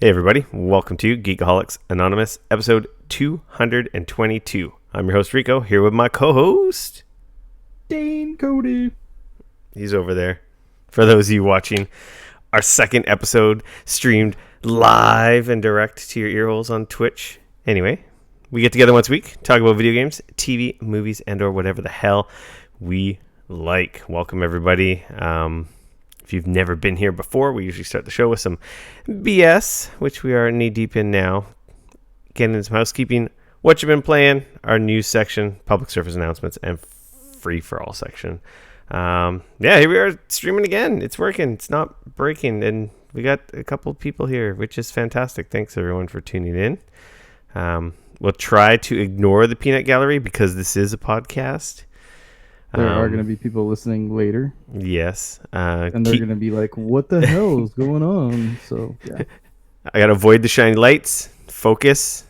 Hey everybody, welcome to Geekoholics Anonymous, episode 222. I'm your host Rico, here with my co-host Dane Cody. He's over there. For those of you watching, our second episode streamed live and direct to your ear holes on Twitch. Anyway, we get together once a week, talk about video games, TV, movies, and or whatever the hell we like. Welcome everybody. If you've never been here before, we usually start the show with some BS, which we are knee deep in now. Getting into some housekeeping, what you've been playing, our news section, public service announcements, and free for all section. Here we are streaming again. It's working. It's not breaking, and we got a couple of people here, which is fantastic. Thanks everyone for tuning in. We'll try to ignore the peanut gallery because this is a podcast. There are going to be people listening later. Yes. And they're going to be like, what the hell is going on? So, yeah. I got to avoid the shiny lights, focus,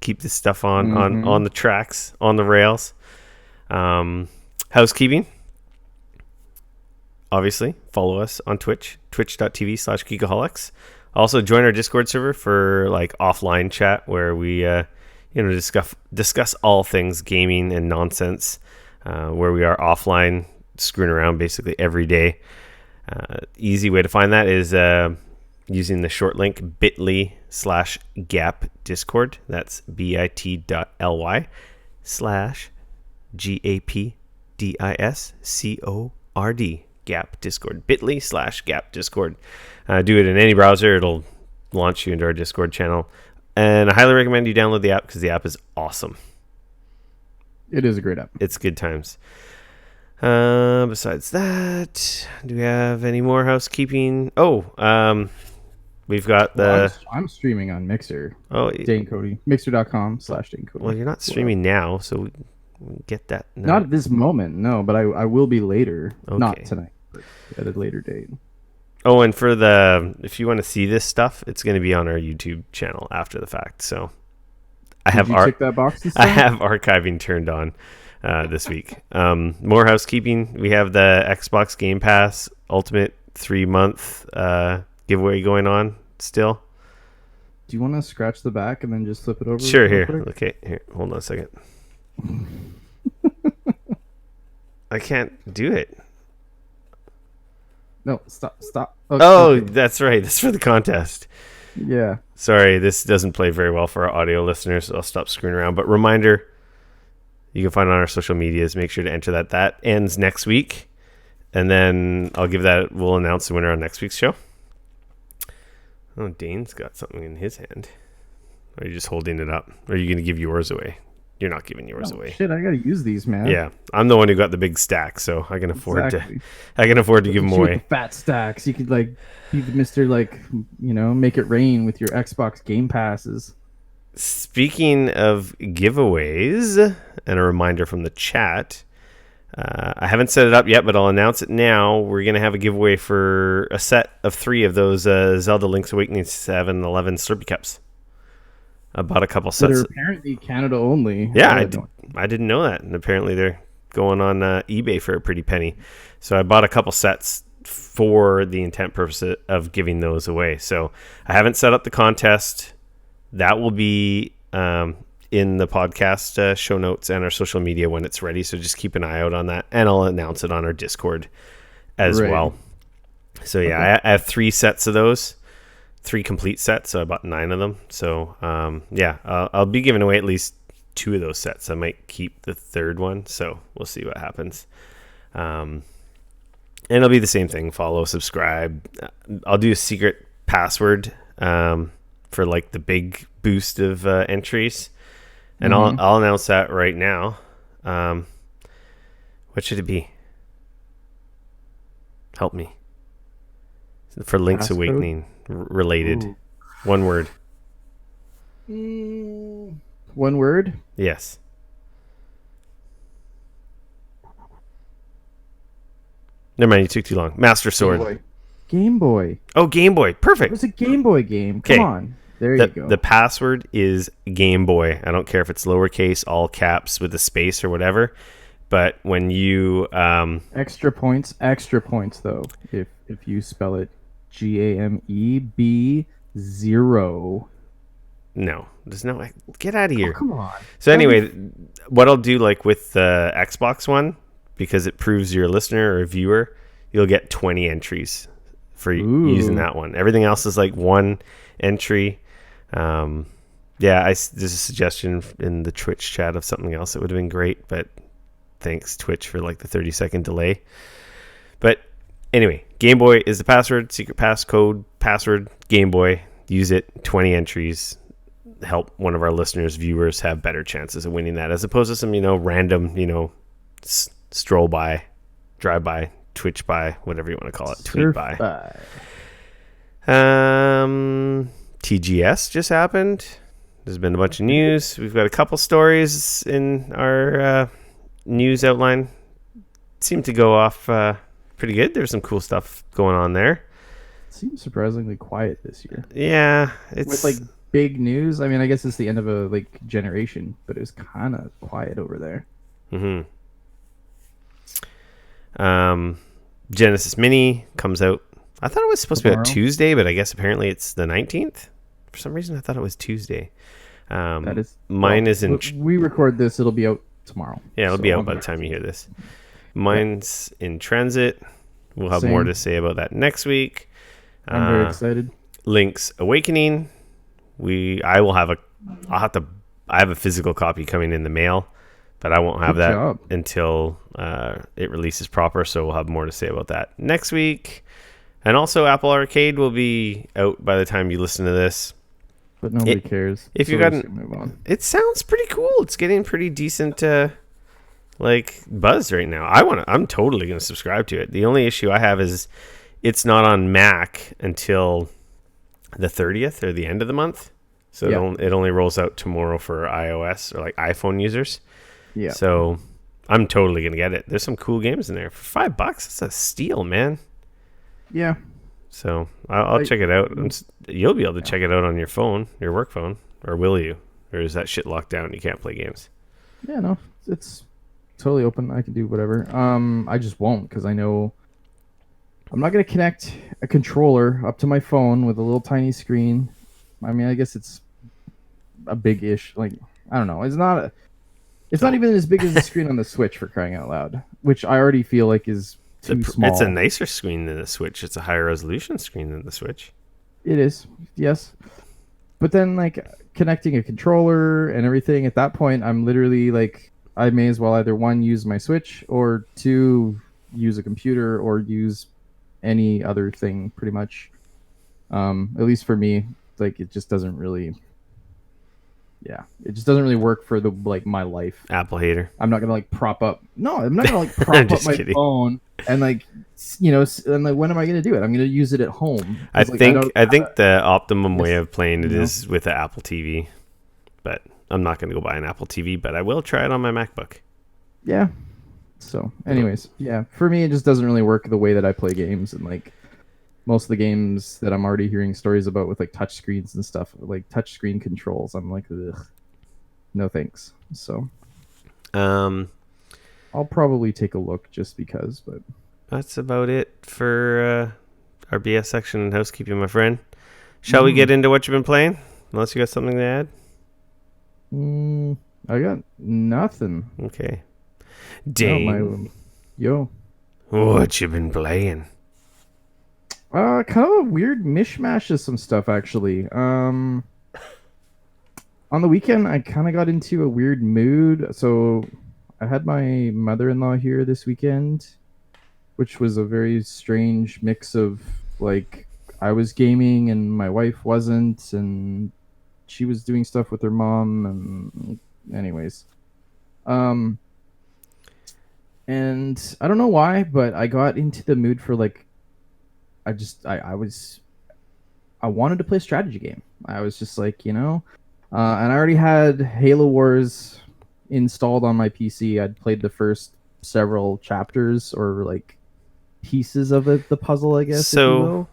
keep this stuff on the tracks, on the rails. Housekeeping. Obviously, follow us on Twitch, twitch.tv/Geekoholics. Also, join our Discord server for like offline chat where we discuss all things gaming and nonsense. Where we are offline, screwing around basically every day. Easy way to find that is using the short link bit.ly/gap discord. That's bit.ly/GAPDISCORD gap discord. bit.ly/gap discord. Do it in any browser. It'll launch you into our Discord channel. And I highly recommend you download the app because the app is awesome. It is a great app. It's good times. Besides that, do we have any more housekeeping? We've got I'm streaming on Mixer. Oh, Dane Cody. Mixer.com/Dane Cody. Well, you're not streaming now, so we get that. No. Not at this moment, no, but I will be later. Okay. Not tonight, but at a later date. Oh, and if you want to see this stuff, it's going to be on our YouTube channel after the fact. So tick that box this I time? have archiving turned on this week. More housekeeping. We have the Xbox Game Pass Ultimate 3-month giveaway going on still. Do you want to scratch the back and then just flip it over? Sure, here. Okay, here. Hold on a second. I can't do it. No, stop. Okay. That's right. That's for the contest. Yeah. Sorry, this doesn't play very well for our audio listeners, so I'll stop screwing around. But reminder, you can find it on our social medias. Make sure to enter that. That ends next week. And then we'll announce the winner on next week's show. Oh, Dane's got something in his hand. Or are you just holding it up? Or are you going to give yours away? You're not giving yours away. Shit, I got to use these, man. Yeah, I'm the one who got the big stack, so I can afford to give them away. Fat stacks. You could be Mr. Make it rain with your Xbox Game Passes. Speaking of giveaways, and a reminder from the chat, I haven't set it up yet, but I'll announce it now. We're going to have a giveaway for a set of 3 of those Zelda Link's Awakening 7-Eleven Slurpee Cups. I bought a couple sets. They're apparently Canada only. Yeah, I didn't know that. And apparently they're going on eBay for a pretty penny. So I bought a couple sets for the intent purpose of giving those away. So I haven't set up the contest. That will be in the podcast show notes and our social media when it's ready. So just keep an eye out on that. And I'll announce it on our Discord as well. So yeah, okay. I have 3 sets of those. 3 complete sets, so I bought 9 of them. So I'll be giving away at least 2 of those sets. I might keep the 3rd one, so we'll see what happens. And it'll be the same thing. Follow, subscribe. I'll do a secret password for like the big boost of entries, and I'll announce that right now. What should it be? Help me. For Link's Passcode? Awakening related. Ooh. One word. One word? Yes. Never mind, you took too long. Master Sword. Game Boy. Oh, Game Boy. Perfect. It was a Game Boy game. Come on. There you go. The password is Game Boy. I don't care if it's lowercase, all caps with a space or whatever. But when you extra points though if you spell it GAMEBOY. 0. No, there's no. Get out of Oh, here. come on. So That'd be anyway, what I'll do, like with the Xbox one, because it proves you're a listener or a viewer, you'll get 20 entries for using Ooh. that one. Everything else is like one entry. Yeah, there's a suggestion in the Twitch chat of something else that would have been great, but thanks Twitch for like the 30-second delay. But anyway, Game Boy is the password, secret passcode, password, Game Boy. Use it, 20 entries. Help one of our listeners, viewers have better chances of winning that, as opposed to some, random, stroll by, drive by, Twitch by, whatever you want to call it, tweet by. TGS just happened. There's been a bunch of news. We've got a couple stories in our news outline. Seemed to go off pretty good. There's some cool stuff going on there. Seems surprisingly quiet this year. Yeah, it's with big news. I mean, I guess it's the end of a generation, but it was kind of quiet over there. Genesis Mini comes out. I thought it was supposed Tomorrow. to be on Tuesday, but I guess apparently it's the 19th. For some reason, I thought it was Tuesday. That is mine is in. We record this; it'll be out tomorrow. Yeah, it'll be out by the time you hear this. Mine's in transit. We'll have more to say about that next week. I'm very excited. Link's Awakening. I have a physical copy coming in the mail, but I won't have that until it releases proper. So we'll have more to say about that next week. And also, Apple Arcade will be out by the time you listen to this. But nobody cares. If you move on. It sounds pretty cool. It's getting pretty decent, buzz right now. I'm totally gonna subscribe to it. The only issue I have is it's not on Mac until the 30th or the end of the month. So it only rolls out tomorrow for iOS or iPhone users. Yeah. So I'm totally gonna get it. There's some cool games in there for $5. That's a steal, man. Yeah. So I'll check it out. You'll be able to check it out on your phone, your work phone, or will you? Or is that shit locked down? You can't play games. Yeah, no, it's totally open. I can do whatever. I just won't because I know I'm not gonna connect a controller up to my phone with a little tiny screen. I mean, I guess it's a big-ish. I don't know. It's not even as big as the screen on the Switch, for crying out loud, which I already feel like is too small. It's a nicer screen than the Switch. It's a higher resolution screen than the Switch. It is, yes. But then, connecting a controller and everything, at that point, I'm literally I may as well either one, use my Switch, or two, use a computer or use any other thing, pretty much. At least for me, it just doesn't really. Yeah, it just doesn't really work for my life. Apple hater. I'm not gonna prop up. No, I'm not gonna prop up my phone and and when am I gonna do it? I'm gonna use it at home. I think the optimum way of playing it is with the Apple TV, but I'm not gonna go buy an Apple TV. But I will try it on my MacBook. Yeah. So, anyways, yeah, for me it just doesn't really work the way that I play games, and most of the games that I'm already hearing stories about with touch screens and stuff, touch screen controls, I'm ugh, no thanks. So, I'll probably take a look just because, but that's about it for our BS section and housekeeping, my friend. Shall we get into what you've been playing? Unless you got something to add. I got nothing. Okay. Dang. What you been playing? Kind of a weird mishmash of some stuff, actually. On the weekend, I kind of got into a weird mood. So I had my mother-in-law here this weekend, which was a very strange mix of I was gaming and my wife wasn't, and she was doing stuff with her mom, and anyways. And I don't know why, but I got into the mood for I wanted to play a strategy game. I was just and I already had Halo Wars installed on my PC. I'd played the first several chapters or pieces of the puzzle, I guess. So,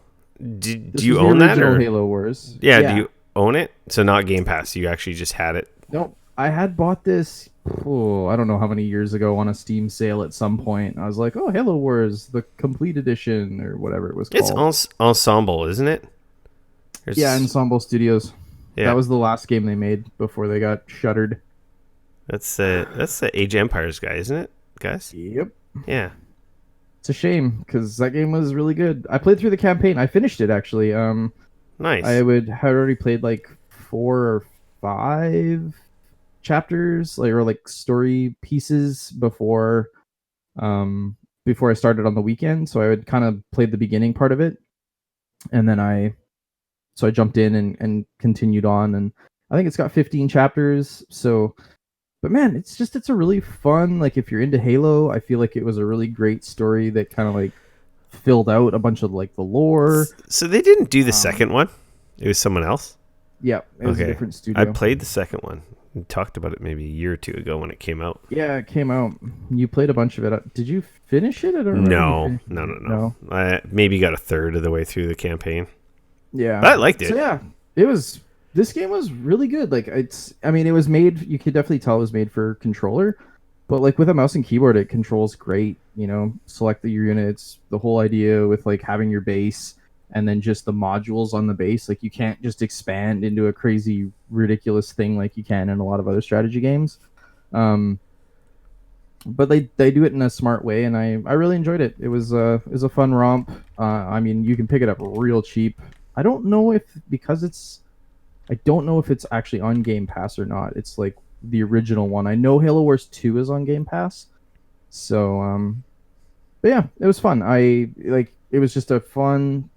do you own that or Halo Wars? Yeah, do you own it? So not Game Pass. You actually just had it. No, I had bought this. I don't know how many years ago on a Steam sale at some point. I was like, oh, Halo Wars, the complete edition or whatever it was called. It's Ensemble, isn't it? Yeah, Ensemble Studios. That Yeah, was the last game they made before they got shuttered. that's the Age of Empires guy, isn't it, guys? Yep. Yeah, It's a shame because that game was really good. I played through the campaign. I finished it actually. I nice. would had already played like 4 or 5 chapters, like or like story pieces um before I started on the weekend. So I would kind of play the beginning part of it, and then I jumped in and continued on, and I think it's got 15 chapters. So, but man, it's a really fun, like if you're into Halo, I feel like it was a really great story that kind of like filled out a bunch of like the lore. So they didn't do the Um, second one. It was someone else. yeah, it was a Okay, different I studio. played the second one. We talked about it maybe a year or two ago when it came out. Yeah, it came out. You played a bunch of it. Did you finish it? I don't remember you No, finishing no, no, it. no. No. I maybe got a third of the way through the campaign, Yeah. but I liked So it. yeah, it was. This game was really good. Like it's. I mean, it was made. You could definitely tell it was made for controller, but like with a mouse and keyboard, it controls great. You know, select your units. The whole idea with like having your base and then just the modules on the base. Like you can't just expand into a crazy, ridiculous thing like you can in a lot of other strategy games. Um, but they do it in a smart way, and I really enjoyed it. It was a fun romp. I mean, you can pick it up real cheap. I don't know if because it's I don't know if it's actually on Game Pass or not. It's like the original one. I know Halo Wars 2 is on Game Pass. So but yeah, it was fun. I like it was just a fun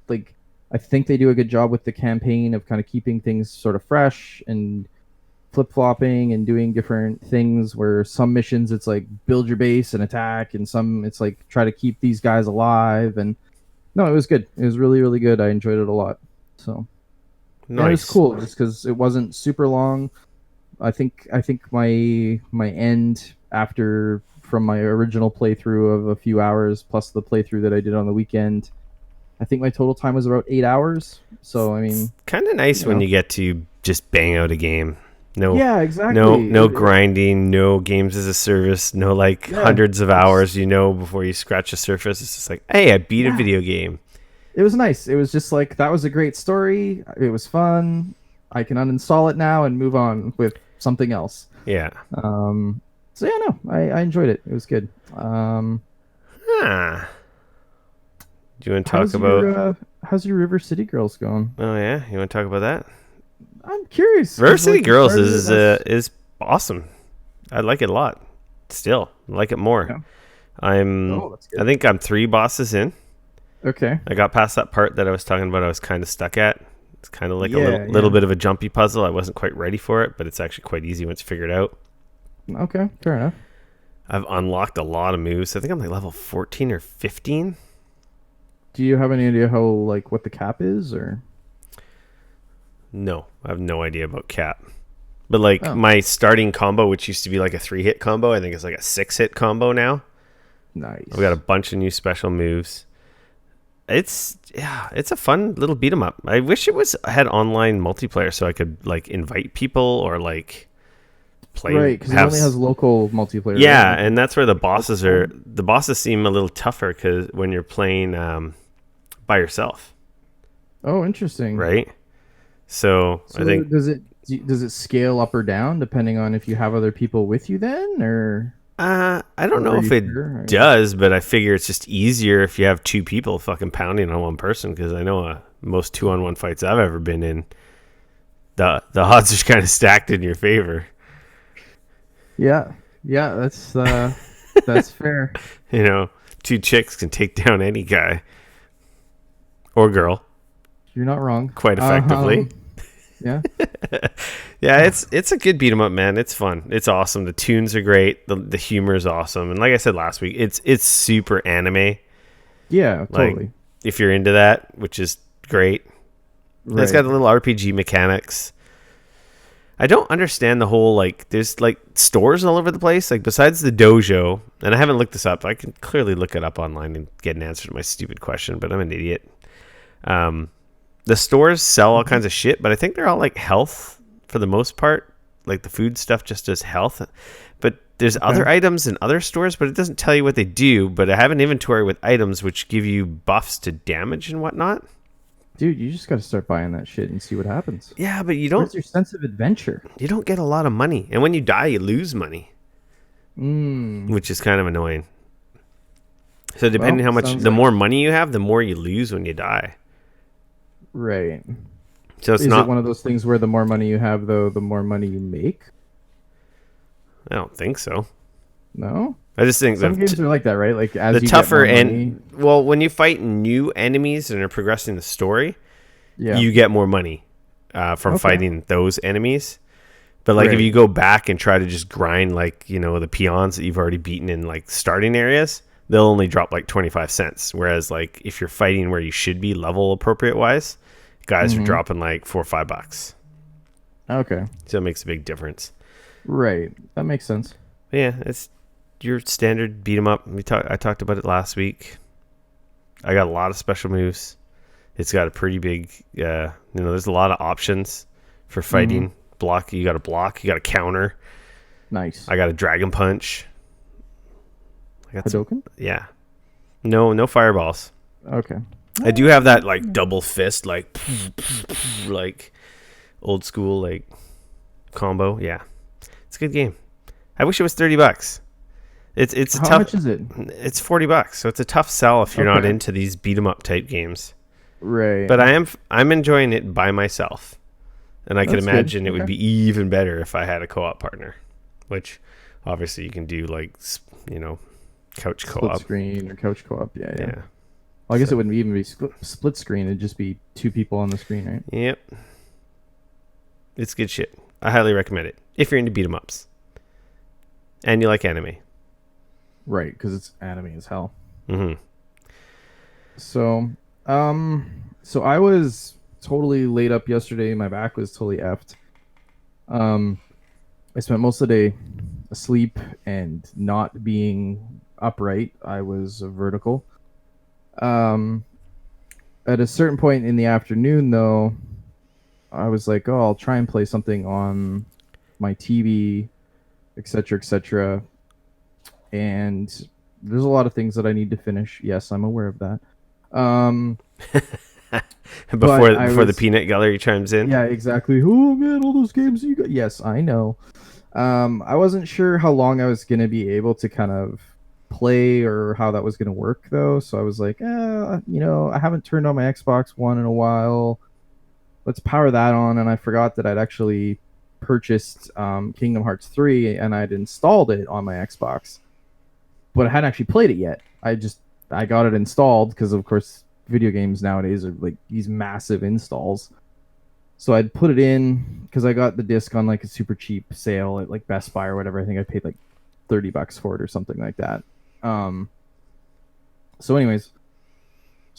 like I think they do a good job with the campaign of kind of keeping things sort of fresh and flip flopping and doing different things where some missions it's like build your base and attack and some it's like try to keep these guys alive and no, it was good. It was really, really good. I enjoyed it a lot. So and it was Nice. cool just because it wasn't super long. I think my end after from my original playthrough of a few hours plus the playthrough that I did on the weekend, I think my total time was about 8 hours. So I It's mean, kind of nice you when know, you get to just bang out a game. No, yeah, no, exactly. no grinding. No games as a service. No like Yeah, hundreds of it's hours. Before you scratch the surface. It's just like, hey, I beat a yeah. video game. It was nice. It was just like that was a great story. It was fun. I can uninstall it now and move on with something else. Yeah. Um, so yeah, no, I enjoyed it. It was good. Huh. Do you want to talk about? How's your River City Girls going? Oh yeah, you want to talk about that? I'm curious because Varsity like you Girls started it last. is awesome. I like it a lot. Still, I like it more. Yeah. I'm. Oh, that's I good. think I'm 3 bosses in. Okay. I got past that part that I was talking about. I was kind of stuck at. It's kind of like a little Yeah. little Yeah. bit of a jumpy puzzle. I wasn't quite ready for it, but it's actually quite easy once you figure it out. Okay. Fair enough. I've unlocked a lot of moves. I think I'm like level 14 or 15. Do you have any idea how like what the cap is or? No, I have no idea about cap. But like Oh, my starting combo, which used to be like a 3-hit combo, I think it's like a 6-hit combo now. I've got a nice. bunch of new special moves. It's a fun little beat 'em up. I wish it was had online multiplayer so I could like invite people or like play Right, because it have only has local multiplayer, right? yeah, Like, and that's where the like bosses are. multiple. The bosses seem a little tougher because when you're playing by yourself, Oh, interesting. right? So I So think does it scale up or down depending on if you have other people with you then, I don't or know are if you it sure? does, but I figure it's just easier if you have two people fucking pounding on one person. Because I know most 2-on-1 fights I've ever been in, the odds are kind of stacked in your favor. Yeah, yeah, that's fair. You know, two chicks can take down any guy or girl You're not wrong. quite effectively. Yeah, Yeah, it's a good beat 'em up, man. It's fun. It's awesome. The tunes are great. The humor is awesome. And like I said last week, it's super anime. yeah, Like totally. if you're into that, which is great. And it's got Right. the little RPG mechanics. I don't understand the whole like there's like stores all over the place. Like besides the dojo, and I haven't looked this up. I can clearly look it up online and get an answer to my stupid question, but I'm an idiot. Um, the stores sell all Mhm. kinds of shit, but I think they're all like health for the most part. Like the food stuff just does health. But there's Okay. other items in other stores, but it doesn't tell you what they do. But I have an inventory with items which give you buffs to damage and whatnot. Dude, you just got to start buying that shit and see what happens. Yeah, but Where's your sense of adventure? you don't get a lot of money, and when you die, you lose money, which is kind of annoying. So depending Well, how much, sounds the like more money you have, the more you lose when you die. right. So it's Is not. it one of those things where the more money you have, though, the more money you make? I don't think so. No. I just think Some games are like that, right? Like as the you tougher get more money, and well, when you fight new enemies and are progressing the story, yeah. you get more money from Okay. fighting those enemies. But like if Right. you go back and try to just grind like the peons that you've already beaten in like starting areas, they'll only drop like 25 cents. Whereas like if you're fighting where you should be level appropriate wise, guys are dropping like $4 or $5. Okay. So it makes a big difference. Right. That makes sense. But yeah, it's your standard beat 'em up. I talked about it last week. I got a lot of special moves. It's got a pretty big, there's a lot of options for fighting. Block, you got a block, you got a counter. Nice. I got a dragon punch. I got Hadouken? yeah. No fireballs. Okay. I do have that like double fist, like like old school like combo. Yeah, it's a good game. I wish it was $30. It's a How tough. much is it? It's $40, so it's a tough sell if you're not Okay. into these beat 'em up type games. Right. But I'm enjoying it by myself, and I can That's good. imagine it would Okay. be even better if I had a co-op partner, which obviously you can do like couch Split co-op. screen or couch co-op. Yeah, yeah. Yeah. Well, I guess it wouldn't even be split screen. It'd just be two people on the screen, right? Yep. It's good shit. I highly recommend it if you're into beat 'em ups and you like anime. Right, because it's anime as hell. Mm-hmm. So, so I was totally laid up yesterday. My back was totally effed. I spent most of the day asleep and not being upright. I was vertical. At a certain point in the afternoon, though, I was like, "Oh, I'll try and play something on my TV, etc., etc." And there's a lot of things that I need to finish. Yes, I'm aware of that. Before the peanut gallery chimes in. Yeah, exactly. Oh man, all those games you got. Yes, I know. I wasn't sure how long I was gonna be able to kind of play or how that was gonna work though. So I was like, I haven't turned on my Xbox One in a while. Let's power that on. And I forgot that I'd actually purchased Kingdom Hearts 3 and I'd installed it on my Xbox, but I hadn't actually played it yet. I got it installed because of course video games nowadays are like these massive installs. So I'd put it in because I got the disc on like a super cheap sale at like Best Buy or whatever. I think I paid like $30 for it or something like that. So anyways,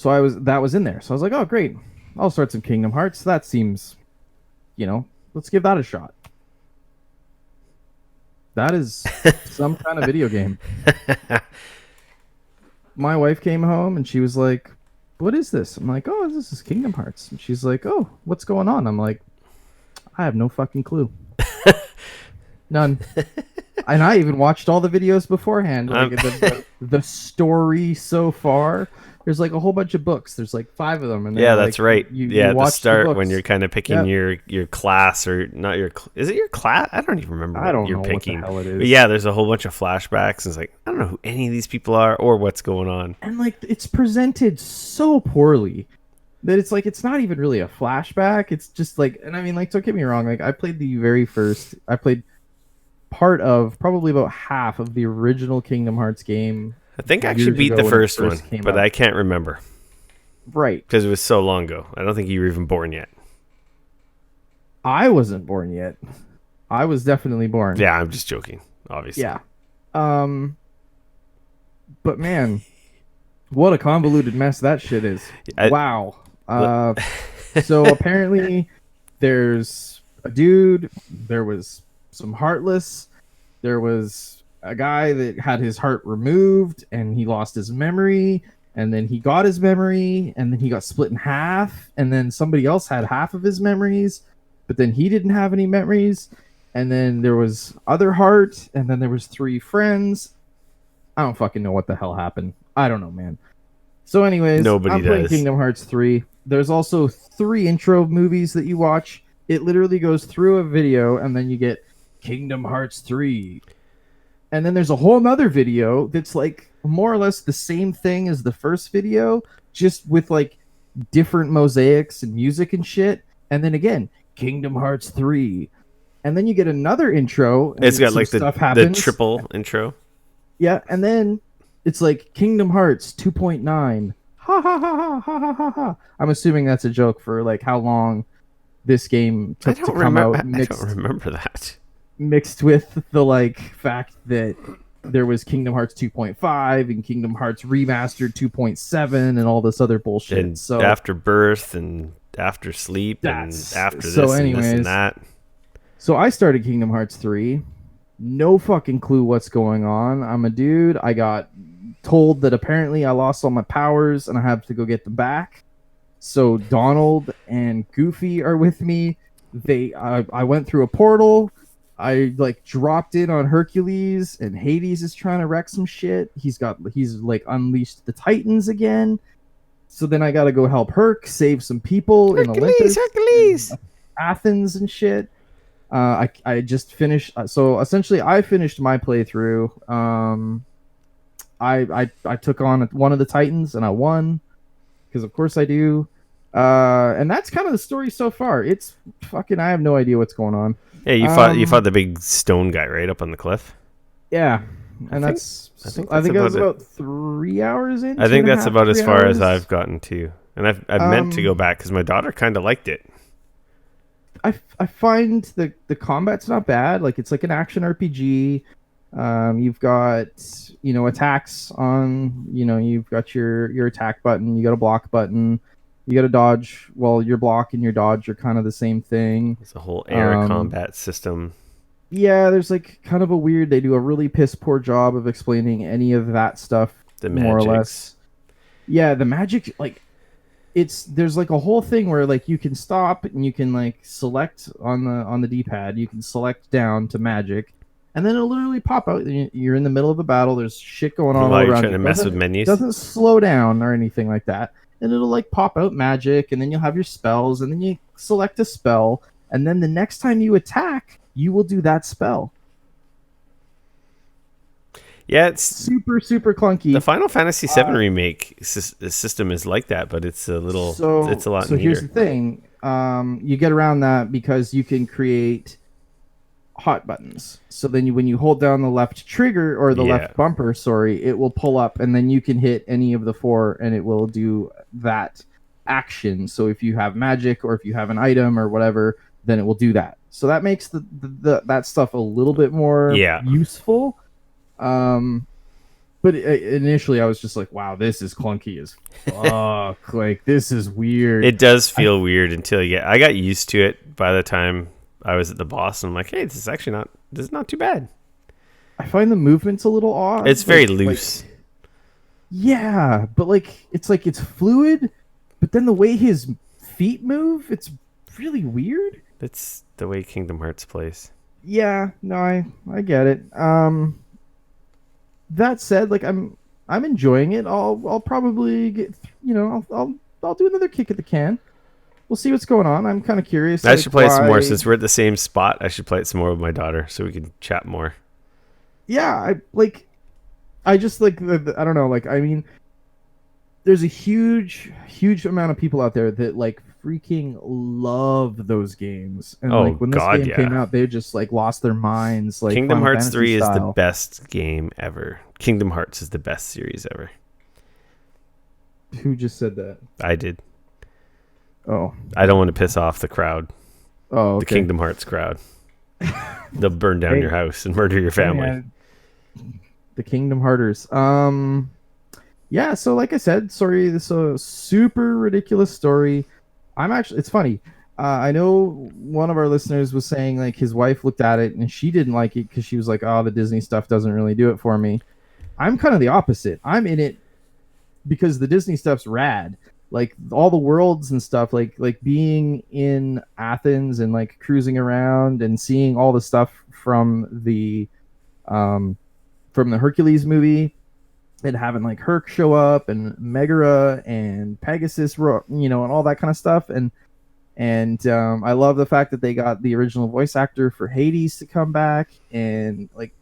that was in there. So I was like, oh great, I'll start some Kingdom Hearts. That seems, let's give that a shot. That is some kind of video game. My wife came home and she was like, what is this? I'm like, oh, this is Kingdom Hearts. And she's like, oh, what's going on? I'm like, I have no fucking clue. None. And I even watched all the videos beforehand. Like the story so far. There's like a whole bunch of books. There's like 5 of them. And Yeah, that's like, right. You at the watch start the when you're kind of picking Yep. your class or not your. Is it your class? I don't even remember. I don't you're know picking. what the hell it is. But yeah, there's a whole bunch of flashbacks. And it's like I don't know who any of these people are or what's going on. And like it's presented so poorly that it's like it's not even really a flashback. It's just like, and I mean, like, don't get me wrong. Like, I played part of probably about half of the original Kingdom Hearts game. I think I actually years beat ago the when it first first one, came but out. I can't remember Right. because it was so long ago. I don't think you were even born yet. I wasn't born yet. I was definitely born. Yeah, I'm just joking. Obviously. Yeah. But man, what a convoluted mess that shit is. Wow. So apparently there's a dude, there was some heartless, there was a guy that had his heart removed and he lost his memory, and then he got his memory and then he got split in half, and then somebody else had half of his memories, but then he didn't have any memories, and then there was other heart, and then there was 3 friends. I don't fucking know what the hell happened. I don't know, man. So anyways, Nobody I'm playing does. Kingdom Hearts 3. There's also 3 intro movies that you watch. It literally goes through a video, and then you get Kingdom Hearts 3. And then there's a whole nother video that's like more or less the same thing as the first video, just with like different mosaics and music and shit. And then again, Kingdom Hearts 3. And then you get another intro, It's and got some like stuff the happens. triple intro. Yeah, and then it's like Kingdom Hearts 2.9. Ha ha ha ha ha ha ha ha. I'm assuming that's a joke for like how long this game I took to don't come remember. out, I don't remember that. mixed with the like fact that there was Kingdom Hearts 2.5 and Kingdom Hearts Remastered 2.7 and all this other bullshit. And So after birth and after sleep and that's after so this and this and anyways. that. So I started Kingdom Hearts 3. No fucking clue what's going on. I'm a dude. I got told that apparently I lost all my powers and I have to go get them back. So Donald and Goofy are with me. I went through a portal. I like dropped in on Hercules, and Hades is trying to wreck some shit. He's like unleashed the Titans again. So then I got to go help Herc save some people in Olympus, Hercules. Athens, and shit. I just finished. So essentially, I finished my playthrough. I took on one of the Titans and I won because of course I do. And that's kind of the story so far. It's fucking. I have no idea what's going on. Yeah, you fought the big stone guy right up on the cliff. Yeah, and I think I was about 3 hours in. I think that's about as far as hours. I've gotten too. And I've meant to go back because my daughter kind of liked it. I find the combat's not bad. Like it's like an action RPG. You've got attacks on. You've got your attack button. You got a block button. You got a dodge. Well, your block and your dodge are kind of the same thing. It's a whole air combat system. Yeah, there's like kind of a weird. They do a really piss poor job of explaining any of that stuff. The more or magics. less. Yeah, the magic like. There's like a whole thing where like you can stop and you can like select on the D-pad. You can select down to magic, and then it'll literally pop out. You're in the middle of a battle. There's shit going on all While you're around. trying to mess with menus. It doesn't slow down or anything like that. And it'll like pop out magic, and then you'll have your spells, and then you select a spell, and then the next time you attack, you will do that spell. Yeah, it's super clunky. The Final Fantasy VII remake system is like that, but it's a little. It's a lot. So here's the thing: you get around that because you can create hot buttons. So then when you hold down the left trigger or the left bumper, it will pull up, and then you can hit any of the 4, and it will do that action. So if you have magic or if you have an item or whatever, then it will do that. So that makes that stuff a little bit more useful. But initially I was just like, wow, this is clunky as fuck. Like, this is weird. It does feel weird until I got used to it by the time I was at the boss, and I'm like, hey, this is not too bad. I find the movements a little odd. It's very loose. Yeah, but it's fluid, but then the way his feet move, it's really weird. It's the way Kingdom Hearts plays. Yeah, no, I get it. That said, like I'm enjoying it. I'll probably get I'll do another kick at the can. We'll see what's going on. I'm kind of curious. I should play it some more since we're at the same spot. I should play it some more with my daughter so we can chat more. Yeah, I just like I don't know. Like, I mean, there's a huge amount of people out there that like freaking love those games, and like when this game came out, they just like lost their minds. Like, Kingdom Final Hearts Fantasy 3 style. is the best game ever. Kingdom Hearts is the best series ever. Who just said that? I did. Oh, I don't want to piss off the crowd. Oh, okay. The Kingdom Hearts crowd. They'll burn down your house and murder your family. Yeah. The Kingdom Hearters. Yeah, so like I said, sorry, this is a super ridiculous story. It's funny. I know one of our listeners was saying like his wife looked at it and she didn't like it because she was like, oh, the Disney stuff doesn't really do it for me. I'm kind of the opposite. I'm in it because the Disney stuff's rad. Like all the worlds and stuff, like being in Athens and like cruising around and seeing all the stuff from the Hercules movie. and having like Herc show up and Megara and Pegasus, and all that kind of stuff. And I love the fact that they got the original voice actor for Hades to come back, and like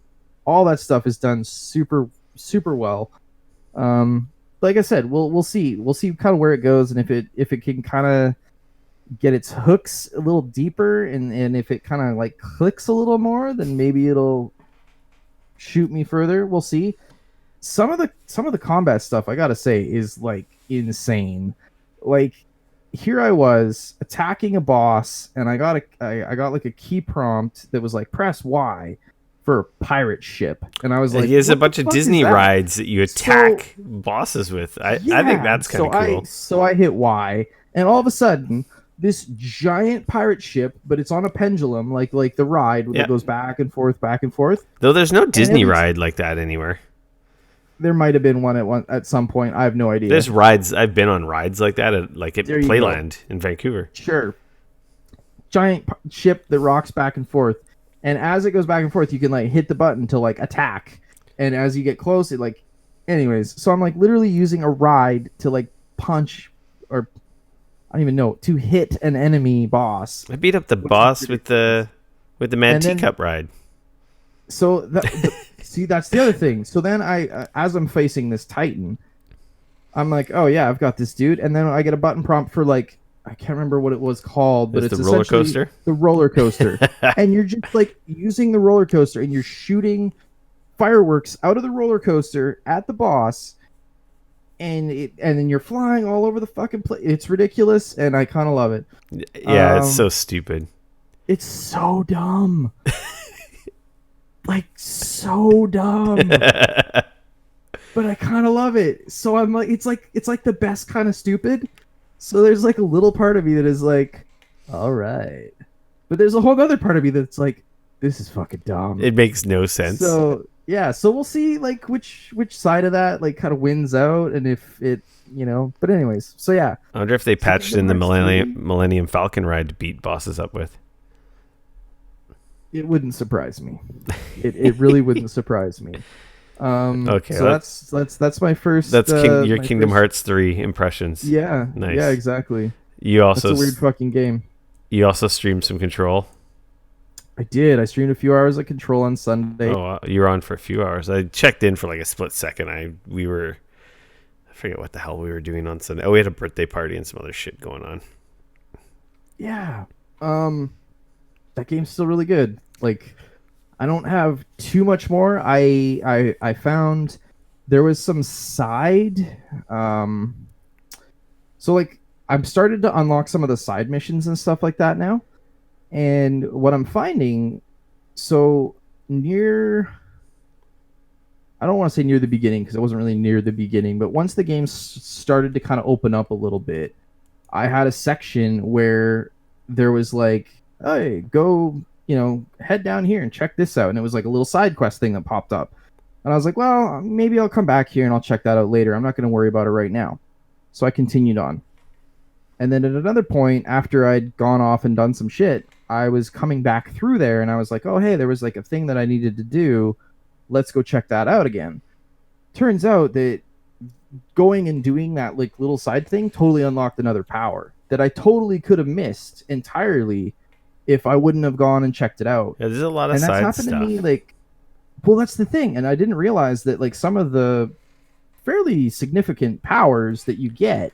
all that stuff is done super super well. Like I said, we'll see kind of where it goes, and if it can kind of get its hooks a little deeper, and if it kind of like clicks a little more, then maybe it'll shoot me further. We'll see. Some of the combat stuff, I gotta say, is like insane. Like, here I was attacking a boss, and I got like a key prompt that was like press Y for a pirate ship, and I was like, He has a what the bunch of fuck is Disney that? rides that you So attack bosses with. I think yeah, that's kind of cool. so I hit Y, and all of a sudden, this giant pirate ship, but it's on a pendulum, like the ride Yeah. that goes back and forth. Though there's no Disney every- ride like that anywhere. There might have been one at some point. I have no idea. There's rides. I've been on rides like that at There you Playland in Vancouver. Sure. Giant ship that rocks back and forth, and as it goes back and forth, you can like hit the button to like attack, and as you get close, it like, anyways. So I'm like literally using a ride to like punch, or I don't even know, to hit an enemy boss. I beat up the boss with the Mad And then- Teacup ride. So see, that's the other thing. So then as I'm facing this Titan, I'm like, oh yeah, I've got this dude, and then I get a button prompt for like, I can't remember what it was called, but It's it's the roller essentially coaster? The roller coaster, and you're just like using the roller coaster, and you're shooting fireworks out of the roller coaster at the boss, and then you're flying all over the fucking place. It's ridiculous, and I kind of love it. Yeah, it's so stupid. It's so dumb. Like, so dumb. But I kind of love it. So I'm like, it's like the best kind of stupid. So there's like a little part of me that is like, all right. But there's a whole other part of me that's like, this is fucking dumb. It makes no sense. So yeah, so we'll see like which side of that like kind of wins out, and if it, but anyways, so yeah. I wonder if they patched in the Kingdom Hearts 3. Millennium Falcon ride to beat bosses up with. It wouldn't surprise me. It really wouldn't surprise me. Okay, so that's my first. That's your my Kingdom first- Hearts 3 impressions. Yeah, Nice. yeah, exactly. You That's also a weird fucking game. you also streamed some Control. I did. I streamed a few hours of Control on Sunday. Oh, you were on for a few hours. I checked in for like a split second. I forget what the hell we were doing on Sunday. Oh, we had a birthday party and some other shit going on. Yeah. That game's still really good. Like, I don't have too much more. I found there was some side so like I'm started to unlock some of the side missions and stuff like that now. And what I'm finding, so near, I don't want to say near the beginning because it wasn't really near the beginning, but once the game started to kind of open up a little bit, I had a section where there was like, hey, go, head down here and check this out. And it was like a little side quest thing that popped up. And I was like, well, maybe I'll come back here and I'll check that out later. I'm not going to worry about it right now. So I continued on. And then at another point, after I'd gone off and done some shit, I was coming back through there and I was like, oh, hey, there was like a thing that I needed to do. Let's go check that out again. Turns out that going and doing that like little side thing totally unlocked another power that I totally could have missed entirely if I wouldn't have gone and checked it out. Yeah, there's a lot of And that's side happened stuff. to me like, well, that's the thing. And I didn't realize that like some of the fairly significant powers that you get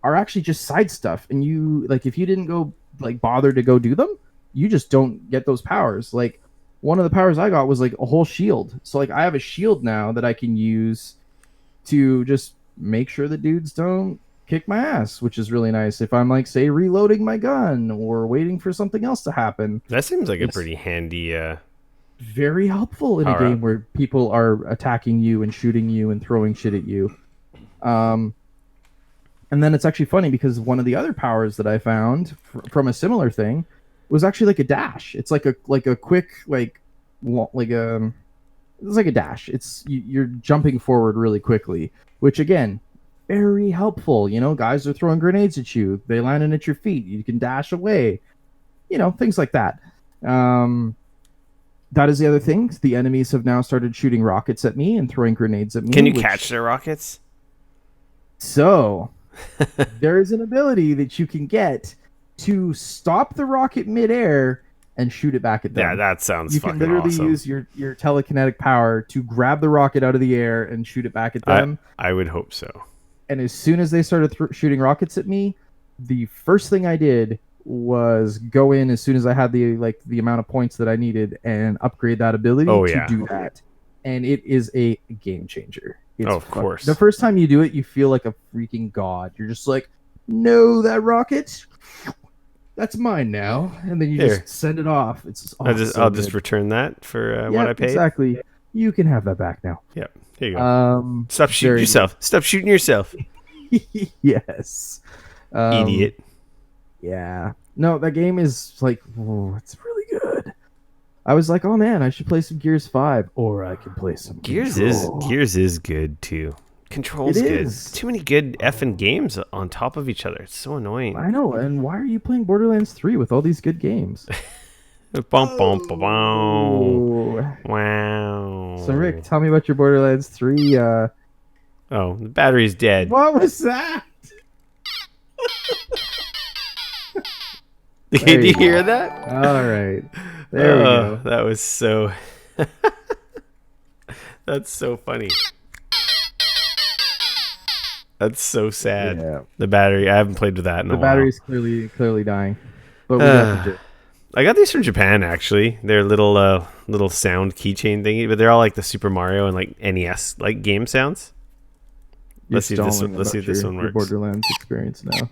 are actually just side stuff. And you like, if you didn't go like bother to go do them, you just don't get those powers. Like one of the powers I got was like a whole shield. So like I have a shield now that I can use to just make sure the dudes don't kick my ass, which is really nice if I'm like, say, reloading my gun or waiting for something else to happen. That seems like a It's pretty handy very helpful in a Power game up. where people are attacking you and shooting you and throwing shit at you. And then it's actually funny because one of the other powers that I found from a similar thing was actually like a dash. It's like a quick it's like a dash. It's you're jumping forward really quickly, which again, very helpful. Guys are throwing grenades at you. They landing at your feet. You can dash away. Things like that. That is the other thing. The enemies have now started shooting rockets at me and throwing grenades at Can me. you catch their rockets? So there is an ability that you can get to stop the rocket midair and shoot it back at Yeah, them. that sounds You can fucking literally awesome. use your telekinetic power to grab the rocket out of the air and shoot it back at I them. I would hope so. And as soon as they started shooting rockets at me, the first thing I did was go in as soon as I had the amount of points that I needed and upgrade that ability Oh to yeah. do that. And it is a game changer. Oh, of course. The first time you do it, you feel like a freaking god. You're just like, no, that rocket, that's mine now. And then you Here. just send it off. It's just, I'll just return that for what I paid. Exactly. You can have that back now. Yep. Here you go. Stop shooting yourself. Stop shooting yourself. Yes. Idiot. Yeah. No, that game is like, oh, it's really good. I was like, oh man, I should play some Gears 5, or I can play some Gears Control. is good too. Control's It good. is. Too many good effing games on top of each other. It's so annoying. I know. And why are you playing Borderlands 3 with all these good games? Bum, bum, bum, bum. Oh. Wow. So Rick, tell me about your Borderlands 3. Oh, the battery's dead. What was that? Did you hear that? All right. There we go. That was so. That's so funny. That's so sad. Yeah. The battery. I haven't played with that in a The while. battery's clearly dying. But we got the I got these from Japan actually. They're little sound keychain thingy, but they're all like the Super Mario and like NES like game sounds. Let's see if this one your works. Borderlands experience now.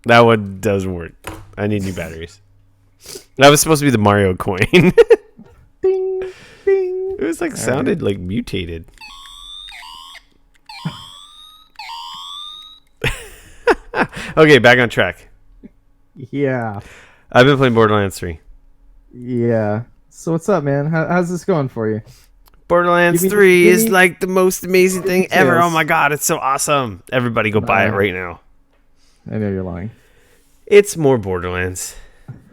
That one doesn't work. I need new batteries. That was supposed to be the Mario coin. Ding, ding. It was like sounded like mutated. Okay, back on track. Yeah. I've been playing Borderlands 3. Yeah. So what's up, man? How's this going for you? Borderlands Give me- 3 give is me like the most amazing thing details. ever. Oh my god, it's so awesome. Everybody go buy it right now. I know you're lying. It's more Borderlands.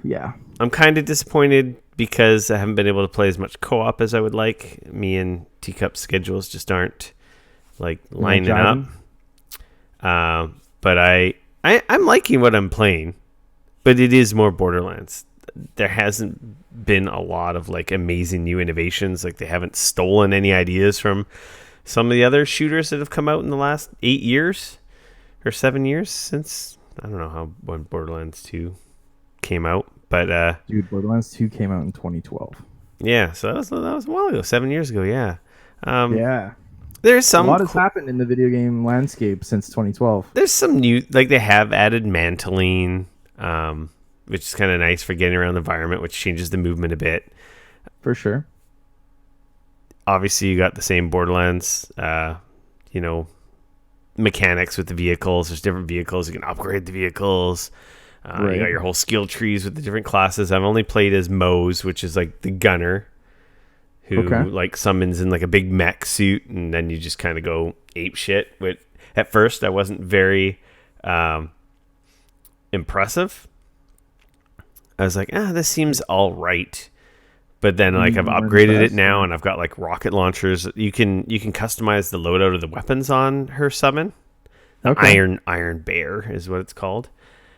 Yeah. I'm kind of disappointed because I haven't been able to play as much co-op as I would like. Me and Teacup's schedules just aren't like lining up. But I'm liking what I'm playing, but it is more Borderlands. There hasn't been a lot of like amazing new innovations. Like they haven't stolen any ideas from some of the other shooters that have come out in the last 8 years or 7 years since, I don't know when Borderlands 2 came out, but Dude, Borderlands 2 came out in 2012. yeah, so that was a while ago, 7 years ago. Yeah. Yeah. There's some A lot has happened in the video game landscape since 2012. There's some new, like they have added mantling, which is kind of nice for getting around the environment, which changes the movement a bit. For sure. Obviously, you got the same Borderlands, mechanics with the vehicles. There's different vehicles. You can upgrade the vehicles. Right. You got your whole skill trees with the different classes. I've only played as Mose, which is like the gunner, who like summons in like a big mech suit, and then you just kind of go ape shit. But at first, I wasn't very impressive. I was like, this seems all right. But then like I've upgraded it now, and I've got like rocket launchers. You can customize the loadout of the weapons on her summon. Iron Bear is what it's called.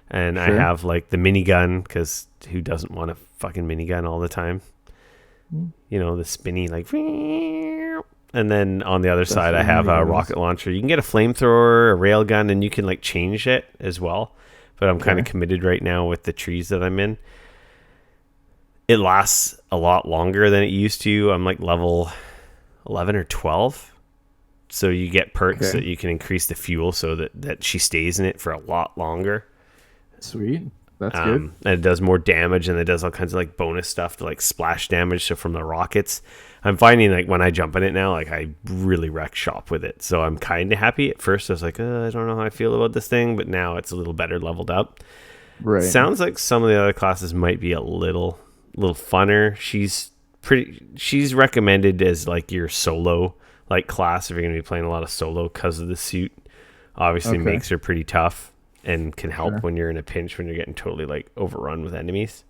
And I have like the minigun, because who doesn't want a fucking minigun all the time? You know, the spinny like. And then on the other side, I have a rocket launcher. You can get a flamethrower, a railgun, and you can like change it as well. But I'm kind of committed right now with the trees that I'm in. It lasts a lot longer than it used to. I'm like level 11 or 12. So you get perks that you can increase the fuel so that she stays in it for a lot longer. Sweet. That's good. And it does more damage, and it does all kinds of like bonus stuff to like splash damage. So from the rockets, I'm finding like when I jump in it now, like I really wreck shop with it. So I'm kind of happy. At first I was like, I don't know how I feel about this thing, but now it's a little better leveled up. Right. Sounds like some of the other classes might be a little funner. She's recommended as like your solo like class if you're going to be playing a lot of solo, because of the suit. Obviously makes her pretty tough and can help when you're in a pinch, when you're getting totally like overrun with enemies.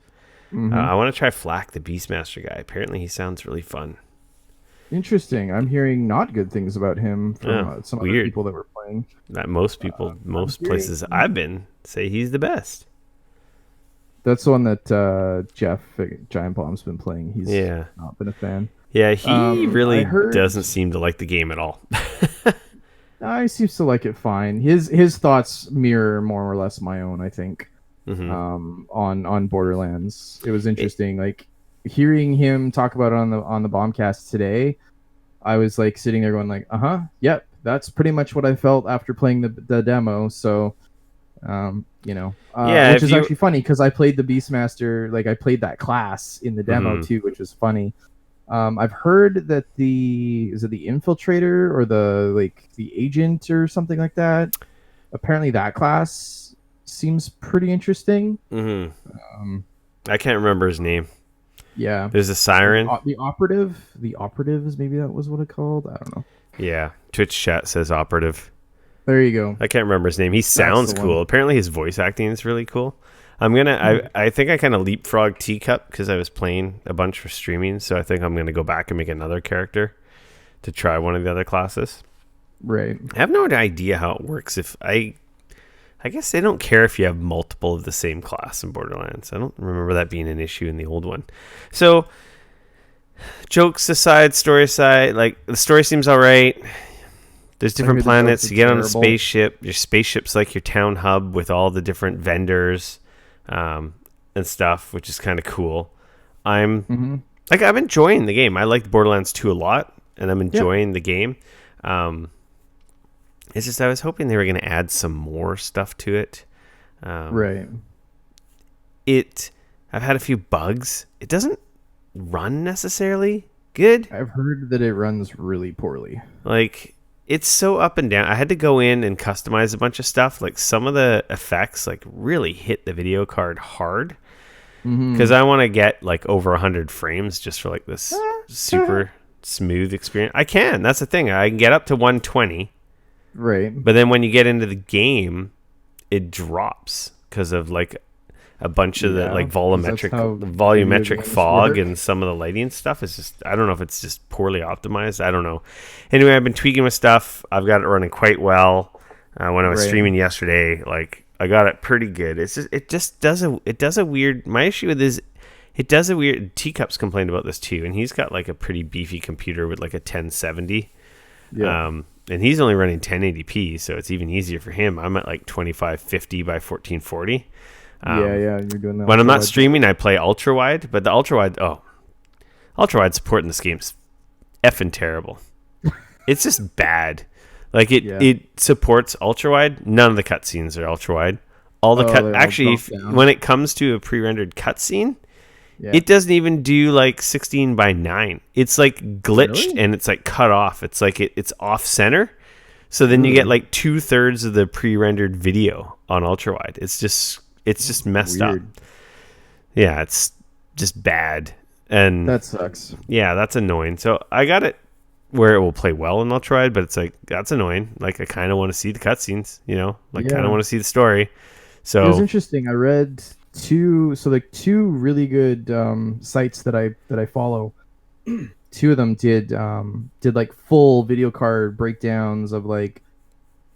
Hmm. I want to try Flack, the Beastmaster guy. Apparently, he sounds really fun. Interesting. I'm hearing not good things about him from Oh, some other weird. people that were playing. That most people, I'm most places hearing I've been say he's the best. that's the one that Jeff Giant Bomb's been playing. He's Yeah. not been a fan. Yeah, he I really heard doesn't seem to like the game at all. I seems to like it fine. His thoughts mirror more or less my own, I think. Hmm. On Borderlands, it was interesting. Like hearing him talk about it on the Bombcast today. I was like sitting there going like, yep, that's pretty much what I felt after playing the demo. So, Yeah, which if is you. actually funny because I played the Beastmaster, like I played that class in the demo Mhm. too, which was funny. I've heard that is it the infiltrator or the agent or something like that? Apparently, that class seems pretty interesting. Mhm. Um, I can't remember his name. yeah, There's a and siren. the operatives, maybe that was what it called. I don't know. Yeah, Twitch chat says operative. There you go. I can't remember his name. He That's sounds the one. cool. Apparently, his voice acting is really cool. I think I kind of leapfrogged Teacup because I was playing a bunch for streaming. So I think I'm gonna go back and make another character to try one of the other classes. Right. I have no idea how it works. I guess they don't care if you have multiple of the same class in Borderlands. I don't remember that being an issue in the old one. So, jokes aside, story aside, like the story seems all right. There's different planets. You get on a spaceship. Your spaceship's like your town hub with all the different vendors and stuff, which is kind of cool. Mm-hmm. I'm enjoying the game. I liked Borderlands 2 a lot, and I'm enjoying the game. Um, it's just I was hoping they were going to add some more stuff to it. Right. I've had a few bugs. It doesn't run necessarily good. I've heard that it runs really poorly. Like it's so up and down. I had to go in and customize a bunch of stuff. Like some of the effects like really hit the video card hard because I want to get like over 100 frames just for like this super smooth experience. I can. That's the thing. I can get up to 120. Right. But then when you get into the game, it drops because of like a bunch of the like volumetric fog work. and some of the lighting stuff is just I don't know if it's just poorly optimized. I don't know. Anyway, I've been tweaking with stuff. I've got it running quite well. When I was streaming yesterday, like I got it pretty good. It does a weird. My issue with is it does a weird. Teacup's complained about this too, and he's got like a pretty beefy computer with like a 1070. Yeah. And he's only running 1080p, so it's even easier for him. I'm at like 2550 by 1440. You're doing that. When I'm not streaming, I play ultra wide, but the ultra wide support in this game's effing terrible. It's just bad. Like it supports ultra wide. None of the cutscenes are ultra wide. All the when it comes to a pre-rendered cutscene, it doesn't even do like 16 by 9. It's like glitched and it's like cut off. It's like it's off center. So then you get like 2/3 of the pre-rendered video on ultra wide. It's just messed up. Yeah, it's just bad. And that sucks. Yeah, that's annoying. So I got it where it will play well in ultra wide, but it's like that's annoying. Like I kind of want to see the cutscenes, kind of want to see the story. So it was interesting. I read two really good sites that I follow. Two of them did like full video card breakdowns of like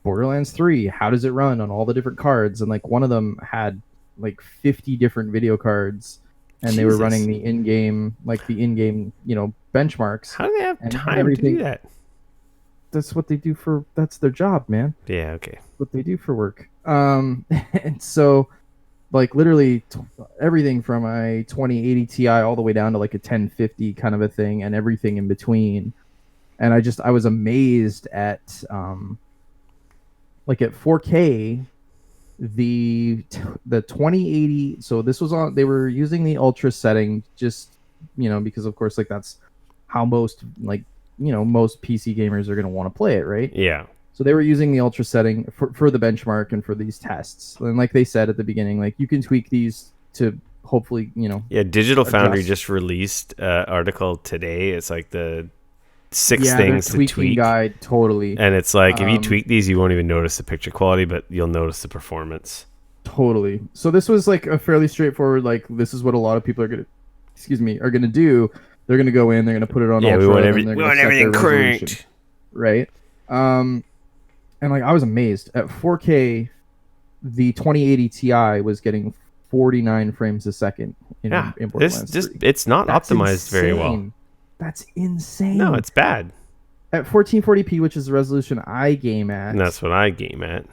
Borderlands 3, how does it run on all the different cards, and like one of them had like 50 different video cards, and they were running the in-game benchmarks. How do they have time to do that? That's what they do that's their job, man. Yeah, okay. That's what they do for work. And so like literally everything from a 2080 Ti all the way down to like a 1050 kind of a thing, and everything in between. And I was amazed at like at 4K, the 2080. So this was on. They were using the ultra setting, just because of course like that's how most most PC gamers are going to want to play it, right? Yeah. So they were using the ultra setting for the benchmark and for these tests. And like they said at the beginning, like you can tweak these to hopefully Yeah, Digital Foundry just released an article today. It's like the 6 things to tweak guide, totally. And it's like if you tweak these, you won't even notice the picture quality, but you'll notice the performance. Totally. So this was like a fairly straightforward, like this is what a lot of people are gonna, excuse me, are gonna do. They're gonna go in, they're gonna put it on Yeah, ultra, then they're we gonna want set everything their resolution, cranked. right? Um, and like I was amazed at 4K. The 2080 Ti was getting 49 frames a second Yeah, in this Borderlands just 3. it's not That's optimized very well. insane. That's No, insane. it's bad. At 1440p, which is the resolution I game And at, that's what I game at.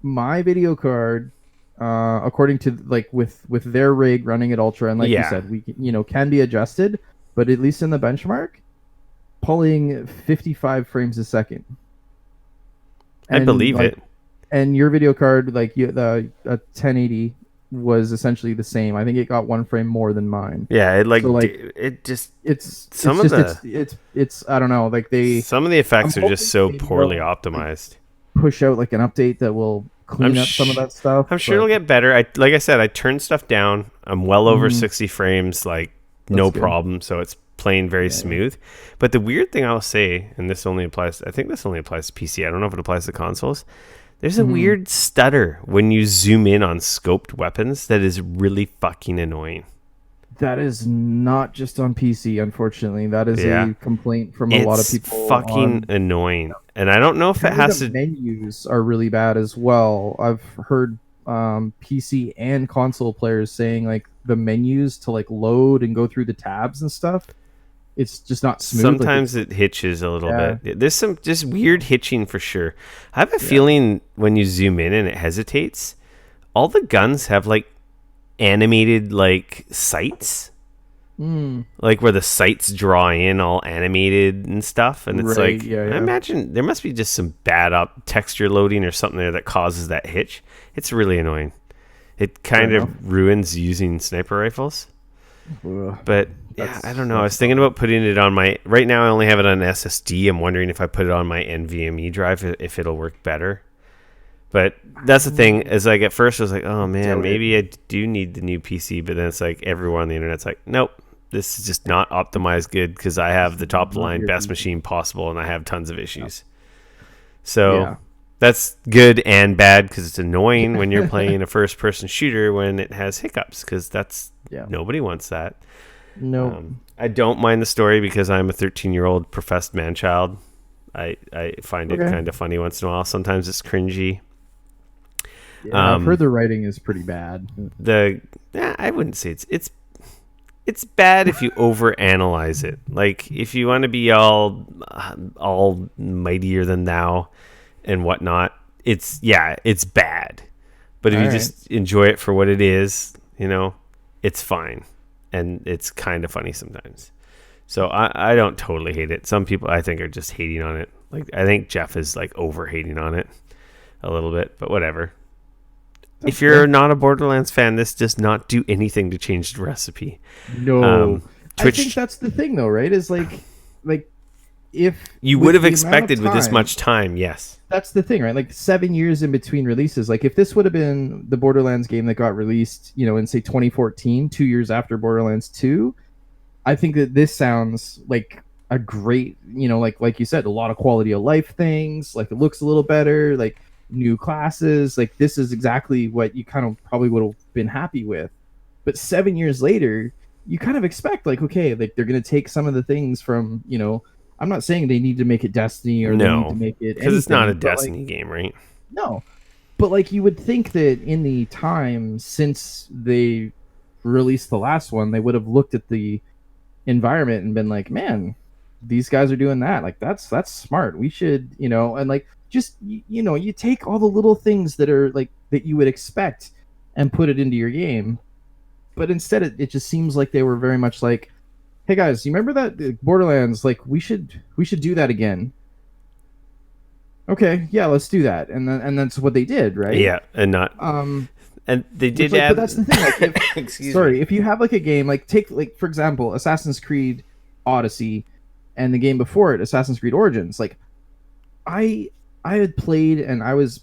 my video card, according to like with their rig running at ultra, and like you Yeah, said, we can be adjusted, but at least in the benchmark, pulling 55 frames a second, I and believe like, it. and your video card, like the 1080 was essentially the same. I think it got one frame more than mine. Yeah, So like it just it's some of just the it's I don't know, like they some of the I'm effects are just hoping so maybe poorly they'll like optimized. push out like an update that will I'm clean up some of sh- that stuff, I'm sure but it'll get better. I like I said, I turned stuff down. I'm well over mhm, 60 frames, like that's no good. problem. So it's playing very Yeah, yeah. smooth. But the weird thing I'll say, and this only applies, I think this only applies to PC. I don't know if it applies to consoles. There's a Mhm. weird stutter when you zoom in on scoped weapons that is really fucking annoying. That is not just on PC, unfortunately. That is Yeah. a complaint from a lot of It's people fucking on. annoying. And I don't know if it Apparently, has the to. menus are really bad as well. I've heard PC and console players saying like the menus to like load and go through the tabs and stuff. It's just not smooth. Like Sometimes it's it hitches a little yeah, bit. There's some just weird hitching for sure. I have a yeah. feeling when you zoom in and it hesitates, all the guns have like animated like sights, Mm, like where the sights draw in all animated and stuff. And it's right. like, Yeah, I yeah. imagine there must be just some bad up texture loading or something there that causes that hitch. It's really annoying. It Fair kind enough. of ruins using sniper rifles. Ugh, But yeah, I don't know. I was that's thinking tough. about putting it on my. Right now, I only have it on SSD. I'm wondering if I put it on my NVMe drive, if it'll work better. But that's the thing. Is like at first I was like, oh man, Doubt it. maybe I do need the new PC. But then it's like everyone on the internet's like, nope, this is just not optimized good because I have the top of the Not line your best PC. machine possible and I have tons of issues. So Yeah. that's good and bad because it's annoying when you're playing a first person shooter when it has hiccups because that's Yeah. nobody wants that. No. I don't mind the story because I'm a 13-year-old professed man child. I find it Okay. kind of funny once in a while. Sometimes it's cringy. Yeah, I've heard Um, the writing is pretty bad. I wouldn't say it's bad if you overanalyze it. Like if you want to be all mightier than thou and whatnot, it's bad. But if All you right. just enjoy it for what it is, it's fine, and it's kind of funny sometimes. So I don't totally hate it. Some people I think are just hating on it. Like I think Jeff is like over hating on it a little bit, but whatever. That's If you're fair. not a Borderlands fan, this does not do anything to change the recipe. No. I think Twitch, that's the thing though, right? Is like if you would with have the amount of expected with this time, much time, yes. that's the thing, right? Like 7 years in between releases. Like if this would have been the Borderlands game that got released, in say 2014, 2 years after Borderlands 2, I think that this sounds like a great, like you said, a lot of quality of life things. Like it looks a little better, like new classes. Like this is exactly what you kind of probably would have been happy with. But 7 years later, you kind of expect like, okay, like they're gonna take some of the things from, I'm not saying they need to make it Destiny or they need to No, make it because it's not a anything, but like Destiny game, right? no. But like you would think that in the time since they released the last one, they would have looked at the environment and been like, man, these guys are doing that. Like that's smart. We should, and like just you take all the little things that are like that you would expect and put it into your game. But instead it just seems like they were very much like, hey guys, you remember that Borderlands? Like we should do that again. Okay, yeah, let's do that. And that's what they did, right? Yeah, and not, Um and they which did like but add. that's the thing, like if Excuse me. sorry, if you have like a game like take like for example Assassin's Creed Odyssey and the game before it Assassin's Creed Origins, like I I had played and I was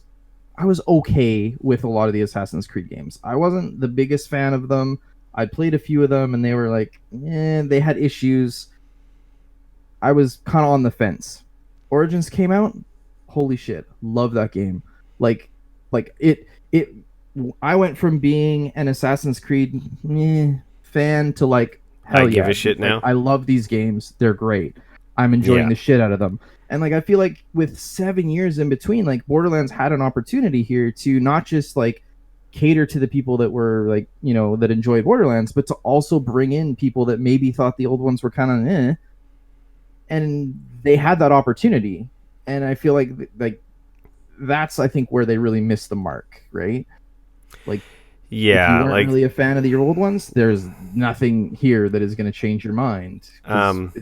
okay with a lot of the Assassin's Creed games. I wasn't the biggest fan of them. I played a few of them and they were like, they had issues. I was kind of on the fence. Origins came out, holy shit, love that game. Like it I went from being an Assassin's Creed fan to like, I hell give yeah, a shit like now. I love these games. They're great. I'm enjoying Yeah. the shit out of them. And like I feel like with 7 years in between, like Borderlands had an opportunity here to not just like cater to the people that were like, that enjoyed Borderlands, but to also bring in people that maybe thought the old ones were kind of and they had that opportunity. And I feel like that's, I think, where they really missed the mark, right? Like, if you Yeah, weren't like really a fan of the old ones, there's nothing here that is going to change your mind because um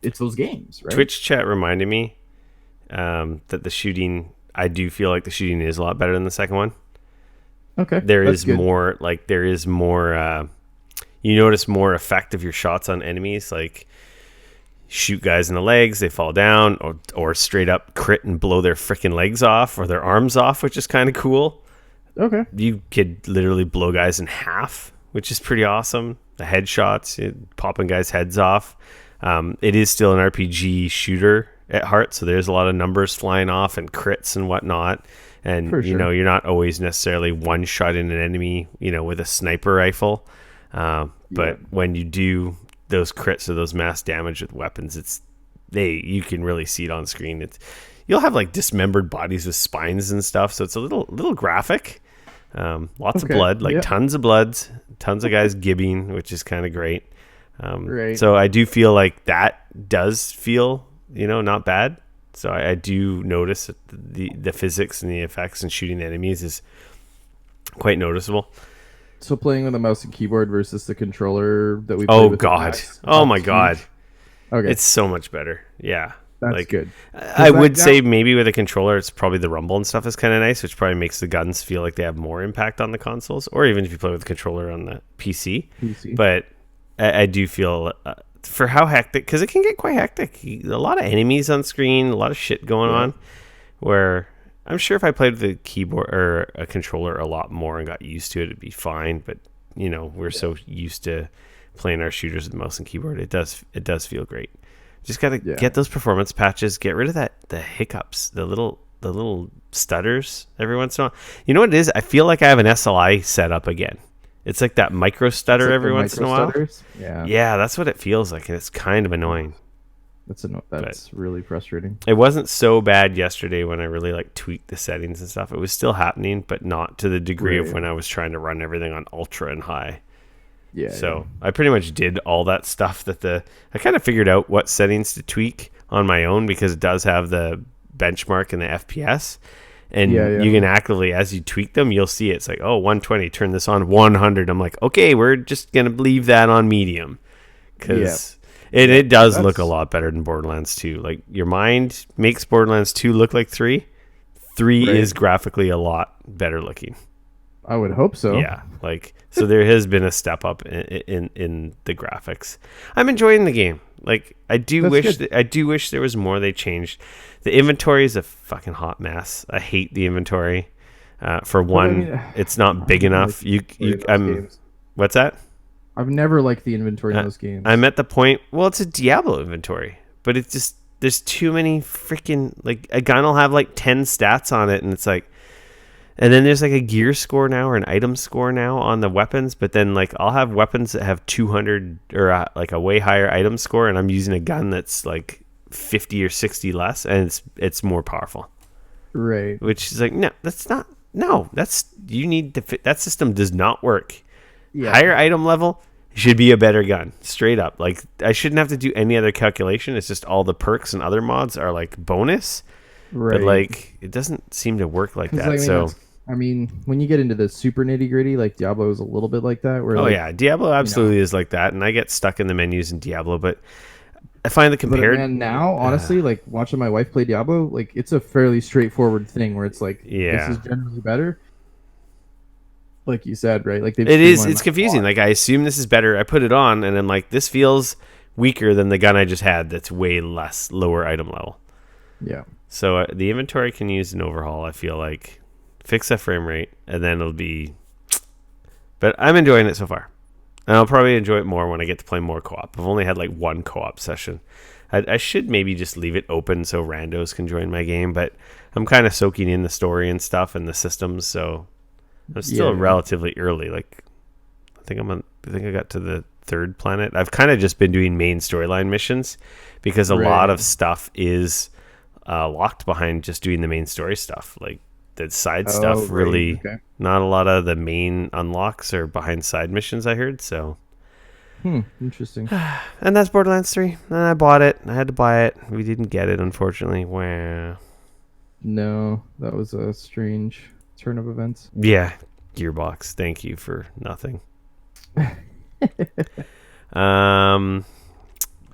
it's those games, right? Twitch chat reminded me that the shooting, I do feel like the shooting is a lot better than the second one. Okay, There that's is good. more, like there is more you notice more effect of your shots on enemies, like shoot guys in the legs, they fall down, or straight up crit and blow their freaking legs off or their arms off, which is kind of cool. Okay, You could literally blow guys in half, which is pretty awesome. The headshots, popping guys' heads off. It is still an RPG shooter at heart, so there's a lot of numbers flying off and crits and whatnot. And for sure. you're not always necessarily one shot in an enemy, with a sniper rifle. Yeah. But when you do those crits or those mass damage with weapons, you can really see it on screen. You'll have like dismembered bodies with spines and stuff, so it's a little graphic. Lots of Okay. blood, like Yeah. tons of bloods, tons of guys gibbing, which is kind of great. Right. So I do feel like that does feel, not bad. So I do notice that the physics and the effects and shooting enemies is quite noticeable. So playing with a mouse and keyboard versus the controller that we played Oh with God! Max, Oh my that's God! huge. Okay, It's so much better. Yeah. that's Like good. I Because would that say maybe with a controller, it's probably the rumble and stuff is kind of nice, which probably makes the guns feel like they have more impact on the consoles, or even if you play with the controller on the PC. PC. But I do feel for how hectic, because it can get quite hectic. A lot of enemies on screen, a lot of shit going Yeah. on. Where I'm sure if I played with a keyboard or a controller a lot more and got used to it, it'd be fine. But we're so used to playing our shooters with mouse and keyboard. It does feel great. Just gotta Yeah. get those performance patches. Get rid of the hiccups, the little stutters every once in a while. You know what it is? I feel like I have an SLI set up again. It's like that micro It's stutter like every the once in a micro while. stutters. Yeah. Yeah, that's what it feels like, and it's kind of annoying. That's really frustrating. It wasn't so bad yesterday when I really like tweaked the settings and stuff. It was still happening, but not to the degree of Right. when I was trying to run everything on ultra and high. Yeah. So I pretty much did all that stuff I kind of figured out what settings to tweak on my own, because it does have the benchmark and the FPS. And Yeah, yeah. you can actively, as you tweak them, you'll see it's like, oh, 120, turn this on 100. I'm like, okay, we're just going to leave that on medium. Because it does look a lot better than Borderlands 2. Like, your mind makes Borderlands 2 look like 3. 3 Right. is graphically a lot better looking. I would hope so. Yeah, like, so there has been a step up in the graphics. I'm enjoying the game. Like, I do wish there was more they changed. The inventory is a fucking hot mess. I hate the inventory. For one, it's not big enough. What's that? I've never liked the inventory in those games. I'm at the point. Well, it's a Diablo inventory, but it's just there's too many freaking, like, a gun will have like 10 stats on it, and it's like. And then there's like a gear score now or an item score now on the weapons, but then like I'll have weapons that have 200 or like a way higher item score, and I'm using a gun that's like 50 or 60 less, and it's more powerful. Right. Which is like, no, that's not. No, that's you need to fit. That system does not work. Yeah. Higher item level should be a better gun, straight up. Like, I shouldn't have to do any other calculation. It's just all the perks and other mods are like bonus. Right. But like, it doesn't seem to work like that. I mean, when you get into the super nitty gritty, like Diablo is a little bit like that. Where yeah, Diablo absolutely is like that, and I get stuck in the menus in Diablo. But I find the compared. And now, honestly, like watching my wife play Diablo, like it's a fairly straightforward thing where it's like, this is generally better. Like you said, right? Like it is. It's confusing. Like, I assume this is better. I put it on, and I'm like, this feels weaker than the gun I just had. That's way lower item level. Yeah. So the inventory can use an overhaul. I feel like fix that frame rate, and then it'll be. But I'm enjoying it so far, and I'll probably enjoy it more when I get to play more co-op. I've only had like one co-op session. I should maybe just leave it open so randos can join my game, but I'm kind of soaking in the story and stuff and the systems, so I'm still Yeah. relatively early. Like, I think I got to the third planet. I've kind of just been doing main storyline missions because a lot Right. of stuff is locked behind just doing the main story stuff. Like the side Oh, stuff, right. really, Okay. not a lot of the main unlocks are behind side missions. I heard so. Interesting. And that's Borderlands 3. And I bought it. I had to buy it. We didn't get it, unfortunately. Wow. No, that was a strange turn of events. Yeah, Gearbox. Thank you for nothing. Um,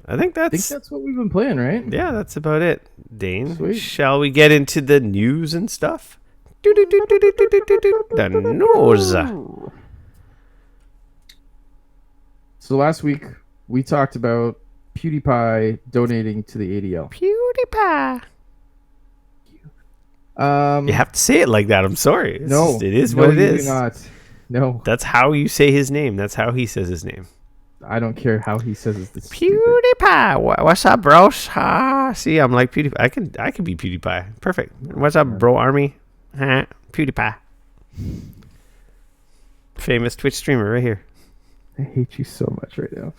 I think I think that's that's what we've been playing, right? yeah, that's about it. Dane, Sweet. shall we get into the news and stuff? The news. So last week we talked about PewDiePie donating to the ADL. PewDiePie. Um, You have to say it like that. I'm sorry. It's no, just, it is no, what it you do is. not. No, That's how you say his name. That's how he says his name. I don't care how he says it's the stupid. PewDiePie. What's up, bro? See, I'm like PewDiePie. I can be PewDiePie. Perfect. What's up, bro? Army. PewDiePie. Famous Twitch streamer right here. I hate you so much right now.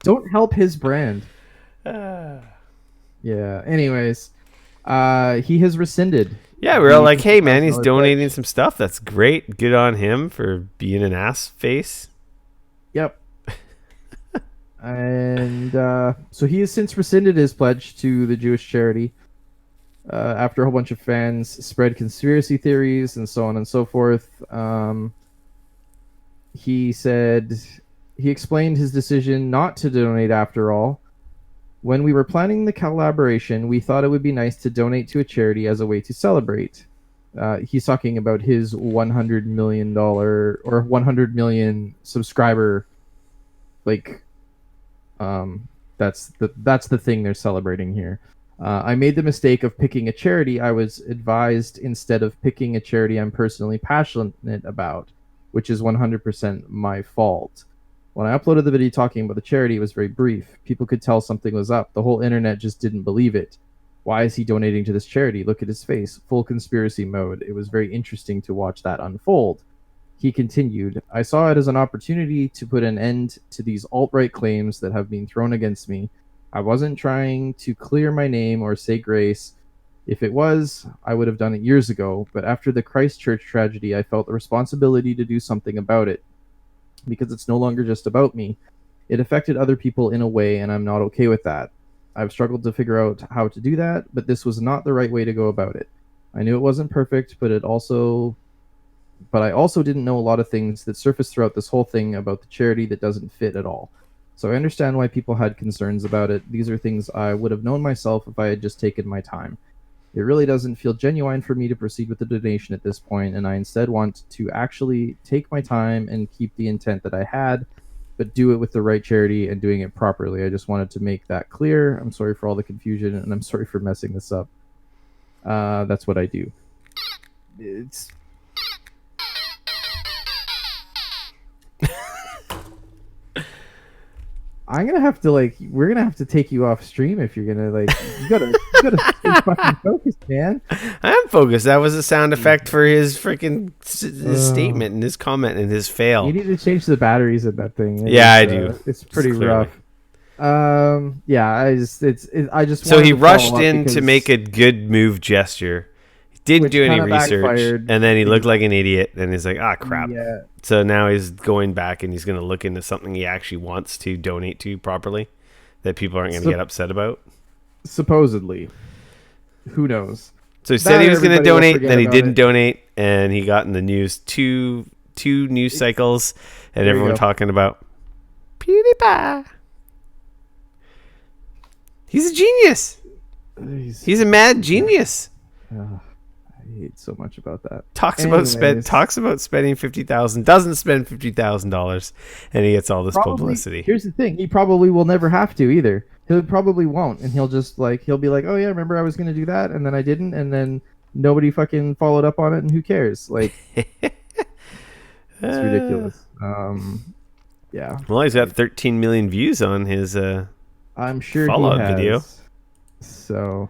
Don't help his brand. Yeah. Anyways, he has rescinded. Yeah, we're all the like, hey, man, he's $50,000 donating pledge. some stuff. That's great. Good on him for being an ass face. Yep. And so he has since rescinded his pledge to the Jewish charity after a whole bunch of fans spread conspiracy theories and so on and so forth. He said he explained his decision not to donate after all. When we were planning the collaboration, we thought it would be nice to donate to a charity as a way to celebrate. He's talking about his $100 million or 100 million subscriber, like, that's the thing they're celebrating here. I made the mistake of picking a charity I was advised instead of picking a charity I'm personally passionate about, which is 100% my fault. When I uploaded the video talking about the charity, it was very brief. People could tell something was up. The whole internet just didn't believe it. Why is he donating to this charity? Look at his face. Full conspiracy mode. It was very interesting to watch that unfold. He continued, I saw it as an opportunity to put an end to these alt-right claims that have been thrown against me. I wasn't trying to clear my name or say grace. If it was, I would have done it years ago. But after the Christchurch tragedy, I felt the responsibility to do something about it. Because it's no longer just about me. It affected other people in a way, and I'm not okay with that. I've struggled to figure out how to do that, but this was not the right way to go about it. I knew it wasn't perfect, but I also didn't know a lot of things that surfaced throughout this whole thing about the charity that doesn't fit at all. So I understand why people had concerns about it. These are things I would have known myself if I had just taken my time. It really doesn't feel genuine for me to proceed with the donation at this point, and I instead want to actually take my time and keep the intent that I had, but do it with the right charity and doing it properly. I just wanted to make that clear. I'm sorry for all the confusion, and I'm sorry for messing this up. That's what I do. It's I'm gonna have to we're gonna have to take you off stream if you're gonna you gotta stay fucking focused, man. I'm focused. That was a sound effect for his freaking his statement and his comment and his fail. You need to change the batteries in that thing. I do. It's pretty Clearly. rough. Yeah, I just So wanted he to rushed follow up in to because- make a good move gesture. He didn't Which do any kinda research, backfired. and then he looked like an idiot. And he's like, "Ah, crap." Yeah, So now he's going back and he's going to look into something he actually wants to donate to properly that people aren't going to get upset about. supposedly. Who knows? So he said he was going to everybody will donate, forget then he about didn't it. donate, and he got in the news two news cycles, and There you everyone go. talking about PewDiePie. He's a genius. He's a mad genius. I hate so much about that. Talks Anyways. about spending $50,000, doesn't spend $50,000, and he gets all this publicity. Here's the thing: he probably will never have to either. He probably won't, and he'll just he'll be like, "Oh yeah, remember I was going to do that, and then I didn't, and then nobody fucking followed up on it, and who cares?" Like, it's ridiculous. Yeah. Well, he's got 13 million views on his I'm sure Fallout he has. video. So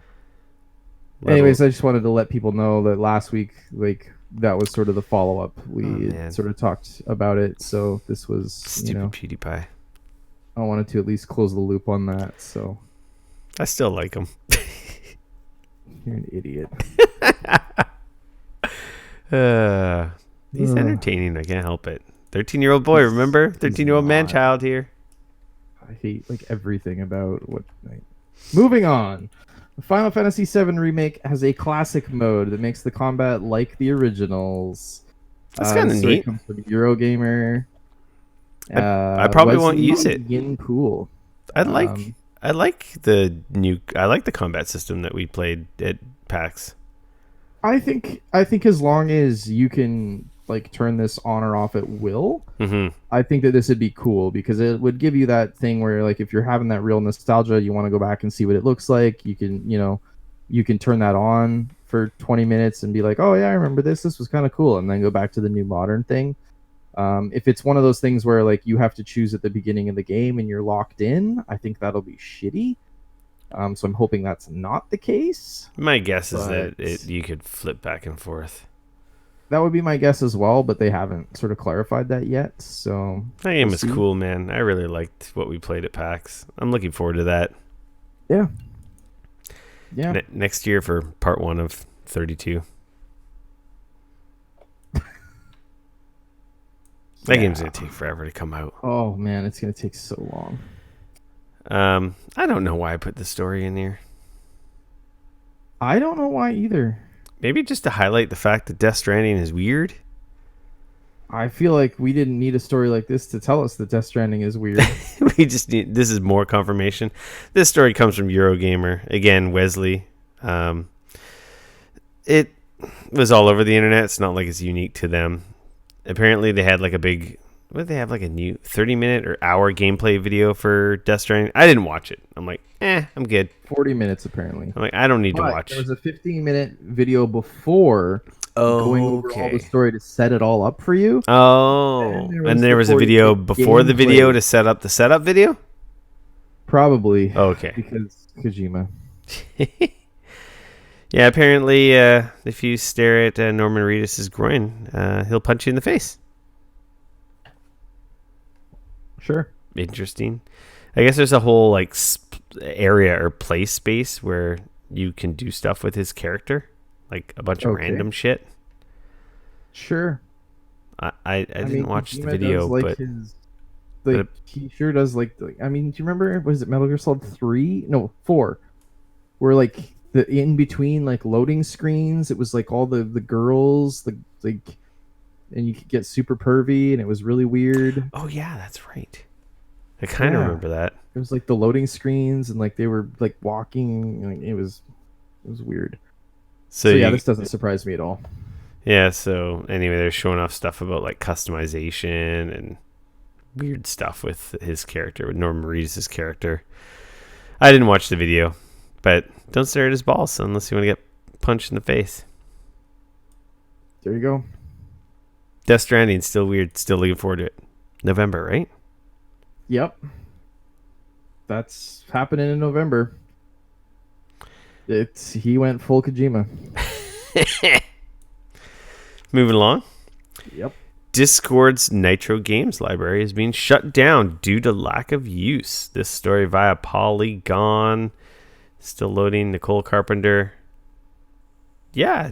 Anyways, I just wanted to let people know that last week, like, that was sort of the follow up. We sort of talked about it, so this was stupid PewDiePie. I wanted to at least close the loop on that. So I still like him. you're an idiot. He's entertaining. I can't help it. 13-year-old boy, remember? 13-year-old man child here. I hate like everything about what. Moving on. The Final Fantasy VII Remake has a classic mode that makes the combat like the originals. That's kind of neat. It comes from Eurogamer. I probably won't use it. Yin Pool. I like the combat system that we played at PAX. I think as long as you can like turn this on or off at will, I think that this would be cool because it would give you that thing where like if you're having that real nostalgia, you want to go back and see what it looks like. You can turn that on for 20 minutes and be like, oh yeah, I remember this. This was kind of cool, and then go back to the new modern thing. If it's one of those things where like you have to choose at the beginning of the game and you're locked in, I think that'll be shitty. So I'm hoping that's not the case. My guess is that you could flip back and forth. That would be my guess as well, but they haven't sort of clarified that yet. So that game is cool, man. I really liked what we played at PAX. I'm looking forward to that. Yeah. Next year for part 1 of 32. That game's going to take forever to come out. Oh, man, it's going to take so long. I don't know why I put the story in here. I don't know why either. Maybe just to highlight the fact that Death Stranding is weird. I feel like we didn't need a story like this to tell us that Death Stranding is weird. This is more confirmation. This story comes from Eurogamer. Again, Wesley. It was all over the internet. It's not like it's unique to them. Apparently they had like a big, what did they have, like a new 30-minute or hour gameplay video for Death Stranding? I didn't watch it. I'm like, I'm good. 40 minutes apparently. I'm like, I don't need to watch. There was a 15-minute video before going over all the story to set it all up for you. Oh, and there was a video before the video to set up the setup video? Probably. Okay. Because Kojima. Yeah, apparently, if you stare at Norman Reedus' groin, he'll punch you in the face. Sure. Interesting. I guess there's a whole like area or play space where you can do stuff with his character, like a bunch of random shit. Sure. I didn't watch the video, but he sure does like. I mean, do you remember? Was it Metal Gear Solid 3? No, 4. Where like the in between like loading screens, it was like all the girls and you could get super pervy, and it was really weird. Oh yeah, that's right. I kind of remember that. It was like the loading screens, and like they were like walking. Like, it was weird. So yeah, this doesn't surprise me at all. Yeah. So anyway, they're showing off stuff about like customization and weird stuff with his character, with Norman Reedus' character. I didn't watch the video, but don't stare at his balls unless you want to get punched in the face. There you go. Death Stranding, still weird. Still looking forward to it. November, right? Yep. That's happening in November. He went full Kojima. Moving along. Yep. Discord's Nitro Games library is being shut down due to lack of use. This story via Polygon. Still loading. Nicole Carpenter. Yeah.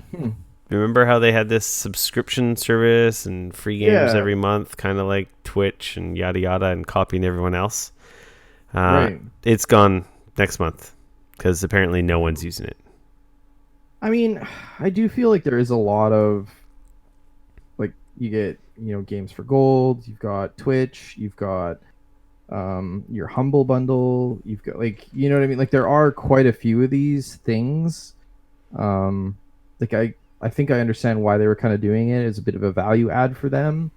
Remember how they had this subscription service and free games every month, kind of like Twitch and yada yada, and copying everyone else? Right. It's gone next month because apparently no one's using it. I mean, I do feel like there is a lot of like you get games for gold. You've got Twitch. You've got your Humble Bundle. You've got like what I mean. Like there are quite a few of these things. Like I think I understand why they were kind of doing it as a bit of a value add for them.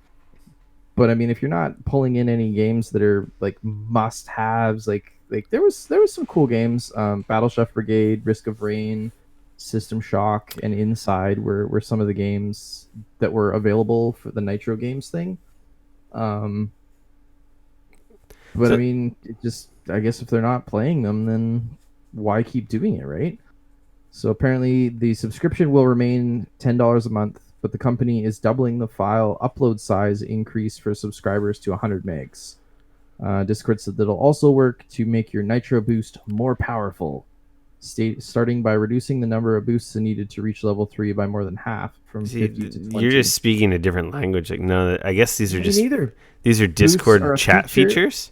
But I mean, if you're not pulling in any games that are like must-haves, like there was some cool games. Battle Chef Brigade, Risk of Rain, System Shock, and Inside were some of the games that were available for the Nitro Games thing. But I mean, I guess if they're not playing them, then why keep doing it, right? So apparently the subscription will remain $10 a month, but the company is doubling the file upload size increase for subscribers to 100 megs. Discord said that it'll also work to make your Nitro boost more powerful, starting by reducing the number of boosts needed to reach level 3 by more than half, from See, 50 to 20. you're just speaking a different language. Like, no, I guess these are Me just neither. these are Discord are a chat features.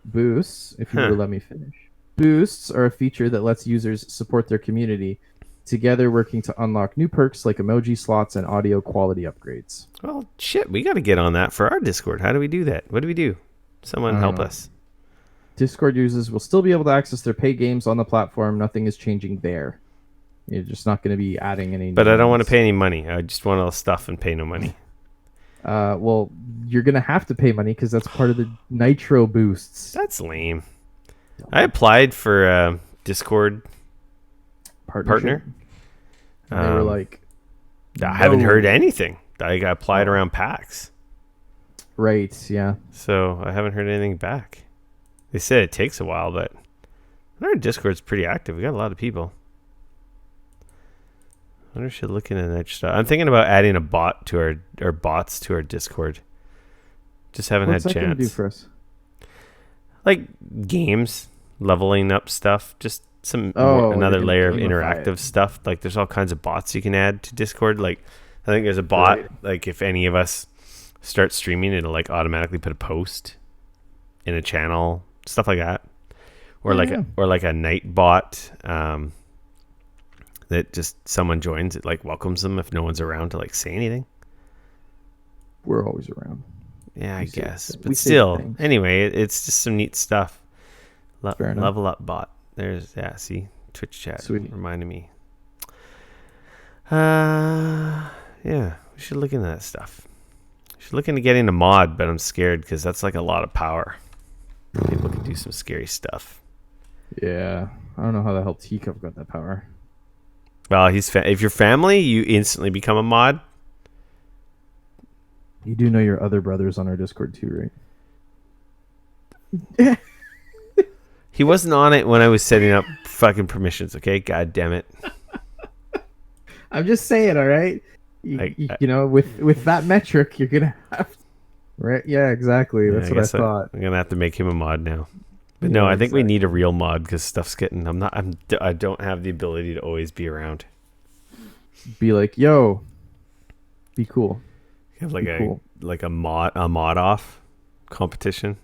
Boosts, if you would let me finish. Boosts are a feature that lets users support their community, together working to unlock new perks like emoji slots and audio quality upgrades. Well, shit, we got to get on that for our Discord. How do we do that? What do we do? Someone help us. Discord users will still be able to access their paid games on the platform. Nothing is changing there. You're just not going to be adding any. But I don't want to pay any money. I just want all the stuff and pay no money. Well, you're going to have to pay money because that's part of the Nitro boosts. That's lame. I applied for Discord partner. And they were like, I haven't heard anything. I applied around PAX. Right, yeah. So I haven't heard anything back. They said it takes a while, but our Discord's pretty active. We got a lot of people. I wonder if we should look into that stuff. I'm thinking about adding a bot to our bots to our Discord. Just haven't What's had that chance. Do for us? Like games, leveling up stuff, just another layer of interactive stuff. Like there's all kinds of bots you can add to Discord. Like I think there's a bot. Right. Like if any of us start streaming, it'll like automatically put a post in a channel, stuff like that, or like a night bot that just someone joins, it like welcomes them if no one's around to like say anything. We're always around. Yeah, I guess, but still, anyway, it's just some neat stuff. Level up bot. There's see Twitch chat. Sweet. Reminded me. Yeah, we should look into that stuff. We should look into getting a mod, but I'm scared because that's like a lot of power. People can do some scary stuff. Yeah, I don't know how the hell Teacup got that power. Well, if you're family, you instantly become a mod. You do know your other brothers on our Discord too, right? He wasn't on it when I was setting up fucking permissions, okay? God damn it. I'm just saying, all right? You know, with that metric, you're going to have to... Right? Yeah, exactly. That's what I thought. I'm going to have to make him a mod now. But no, I think we need a real mod because stuff's getting... I don't have the ability to always be around. Be like, yo, be cool. You have like a mod off competition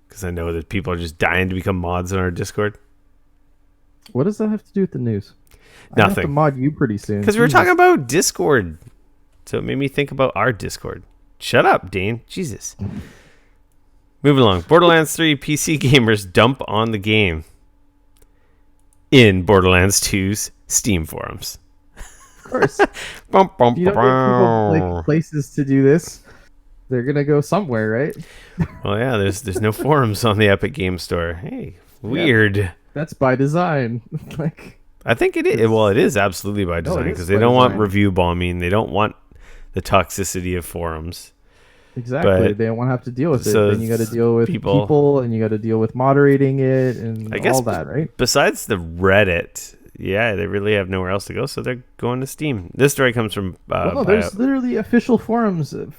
because I know that people are just dying to become mods on our Discord. What does that have to do with the news? Nothing. I have to mod you pretty soon. Because we were talking about Discord, so it made me think about our Discord. Shut up, Dane. Jesus. Moving along. Borderlands 3 PC gamers dump on the game in Borderlands 2's Steam forums. Of course. You don't give people like places to do this. They're gonna go somewhere, right? Well, yeah. There's no forums on the Epic Game Store. Hey, weird. Yeah, that's by design. Like, I think it is. Well, it is absolutely by design because they don't want review bombing. They don't want the toxicity of forums. Exactly. They don't want to have to deal with it. Then you got to deal with people, and you got to deal with moderating it, and all that, right? Besides the Reddit. Yeah, they really have nowhere else to go, so they're going to Steam. This story comes from... there's literally official forums at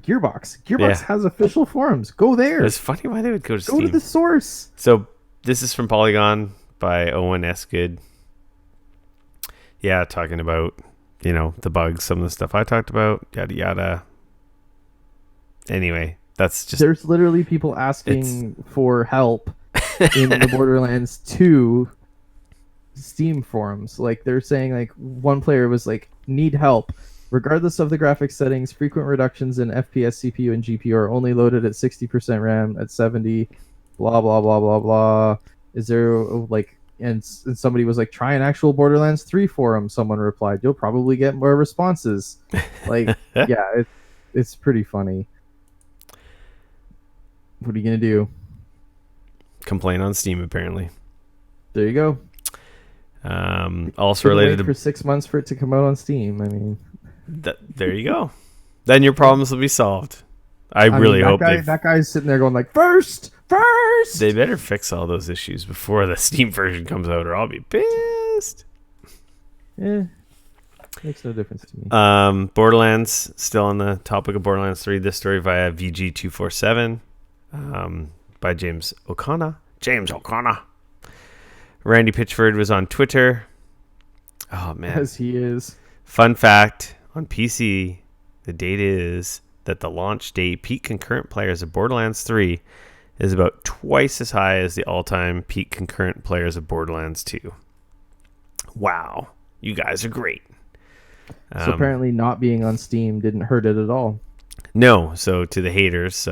Gearbox. Gearbox has official forums. Go there. It's funny why they would go to Steam. Go to the source. So, this is from Polygon by Owen S. Good. Yeah, talking about, the bugs, some of the stuff I talked about, yada, yada. Anyway, that's just... There's literally people asking for help in the Borderlands 2... Steam forums. Like, they're saying, like, one player was like, need help regardless of the graphics settings. Frequent reductions in FPS, CPU, and GPU are only loaded at 60% RAM, at 70, blah blah blah blah blah. Is there like... and somebody was like, try an actual Borderlands 3 forum. Someone replied, you'll probably get more responses. Like, yeah, it's pretty funny. What are you gonna do? Complain on Steam, apparently. There you go. Also related to... for 6 months for it to come out on Steam. I mean... there you go. Then your problems will be solved. I really hope that guy's sitting there going like, first! They better fix all those issues before the Steam version comes out or I'll be pissed. Makes no difference to me. Borderlands, still on the topic of Borderlands 3. This story via VG247 by James O'Connor. James O'Connor. Randy Pitchford was on Twitter. Oh, man. As he is. Fun fact, on PC, the date is that the launch day peak concurrent players of Borderlands 3 is about twice as high as the all-time peak concurrent players of Borderlands 2. Wow. You guys are great. So apparently not being on Steam didn't hurt it at all. No. So to the haters,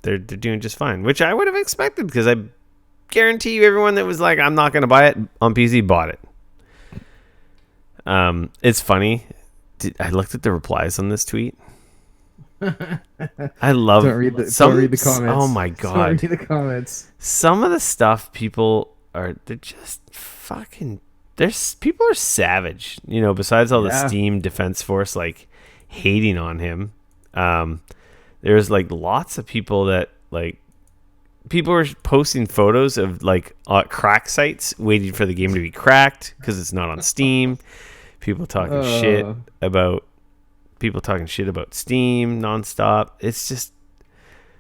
they're doing just fine, which I would have expected because I guarantee you everyone that was like, I'm not going to buy it on PC bought it. It's funny. I looked at the replies on this tweet. I love don't read the comments. Oh my god. Don't read the comments. Some of the stuff people are they're just fucking people are savage, besides all the Steam Defense Force like hating on him. There's like lots of people that like people are posting photos of like crack sites waiting for the game to be cracked because it's not on Steam. People talking shit about Steam nonstop. It's just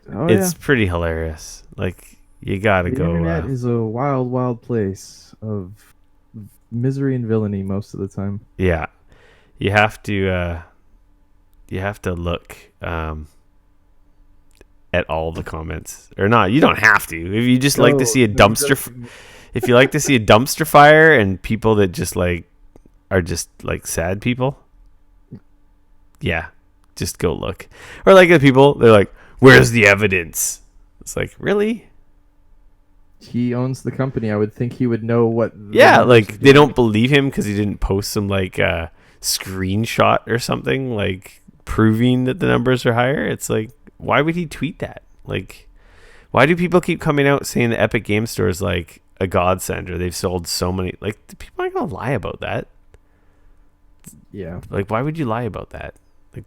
it's pretty hilarious. Like you gotta go. The internet is a wild, wild place of misery and villainy most of the time. Yeah, you have to look at all the comments, or not. You don't have to. If you just like to see a dumpster, if you like to see a dumpster fire and people that just like are just like sad people, yeah, just go look. Or like the people, they're like, "Where's the evidence?" It's like, really? He owns the company. I would think he would know what. Like they don't believe him because he didn't post some like screenshot or something like proving that the numbers are higher. It's like, why would he tweet that? Like, why do people keep coming out saying the Epic Game Store is like a godsend or they've sold so many? Like, people aren't gonna lie about that. Yeah. Like, why would you lie about that? Like,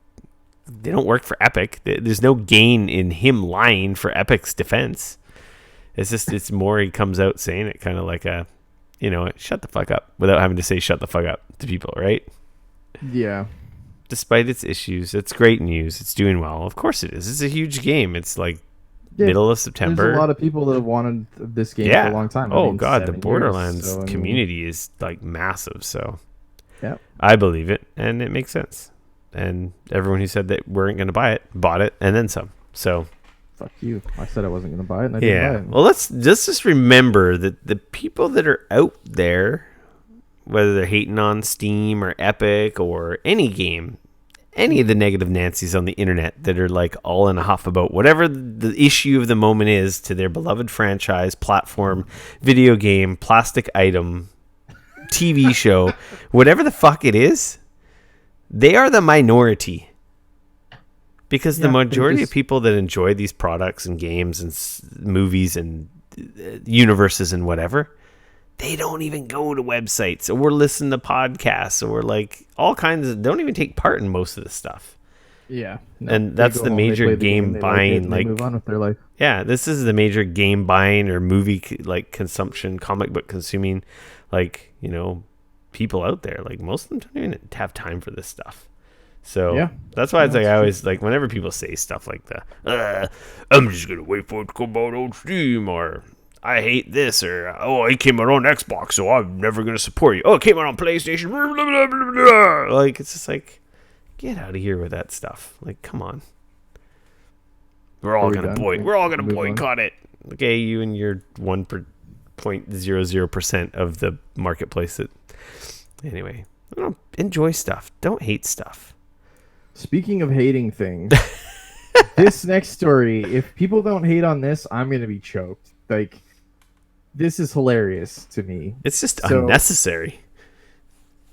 they don't work for Epic. There's no gain in him lying for Epic's defense. It's more he comes out saying it kind of like a, shut the fuck up without having to say shut the fuck up to people, right? Yeah. Despite its issues, it's great news. It's doing well. Of course it is. It's a huge game. It's like middle of September. There's a lot of people that have wanted this game for a long time. God, the Borderlands community is like massive. So yeah, I believe it, and it makes sense. And everyone who said that weren't going to buy it bought it, and then some. So fuck you. I said I wasn't going to buy it, and I didn't buy it. Well, let's just remember that the people that are out there, whether they're hating on Steam or Epic or any game, any of the negative Nancy's on the internet that are like all in a huff about whatever the issue of the moment is to their beloved franchise, platform, video game, plastic item, TV show, whatever the fuck it is, they are the minority. Because the majority of people that enjoy these products and games and movies and universes and whatever, they don't even go to websites or listen to podcasts or like all kinds of, don't even take part in most of this stuff. Yeah. No, and that's the major game buying. Like, move on with their life. Yeah, this is the major game buying or movie like consumption, comic book consuming, like, people out there. Like most of them don't even have time for this stuff. So that's why it's like I always like whenever people say stuff like that, I'm just gonna wait for it to come out on Steam, or I hate this, or it came out on Xbox, so I'm never gonna support you. Oh, it came out on PlayStation. Blah, blah, blah, blah. Like it's just like, get out of here with that stuff. Like, come on. We're all gonna boycott it. Okay, you and your 1.00% of the marketplace. Anyway, enjoy stuff. Don't hate stuff. Speaking of hating things, this next story, if people don't hate on this, I'm going to be choked. Like, this is hilarious to me. It's just unnecessary.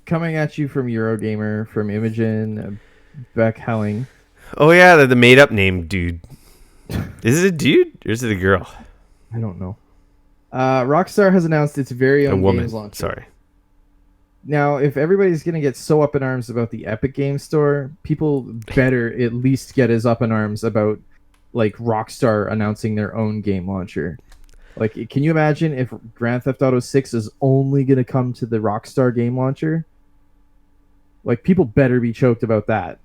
Coming at you from Eurogamer, from Imogen Beck Helling. Oh, yeah, the made-up name dude. Is it a dude or is it a girl? I don't know. Rockstar has announced its very own games launcher. Sorry. Now, if everybody's going to get so up in arms about the Epic Game Store, people better at least get as up in arms about, like, Rockstar announcing their own game launcher. Like, can you imagine if Grand Theft Auto 6 is only going to come to the Rockstar game launcher? Like, people better be choked about that.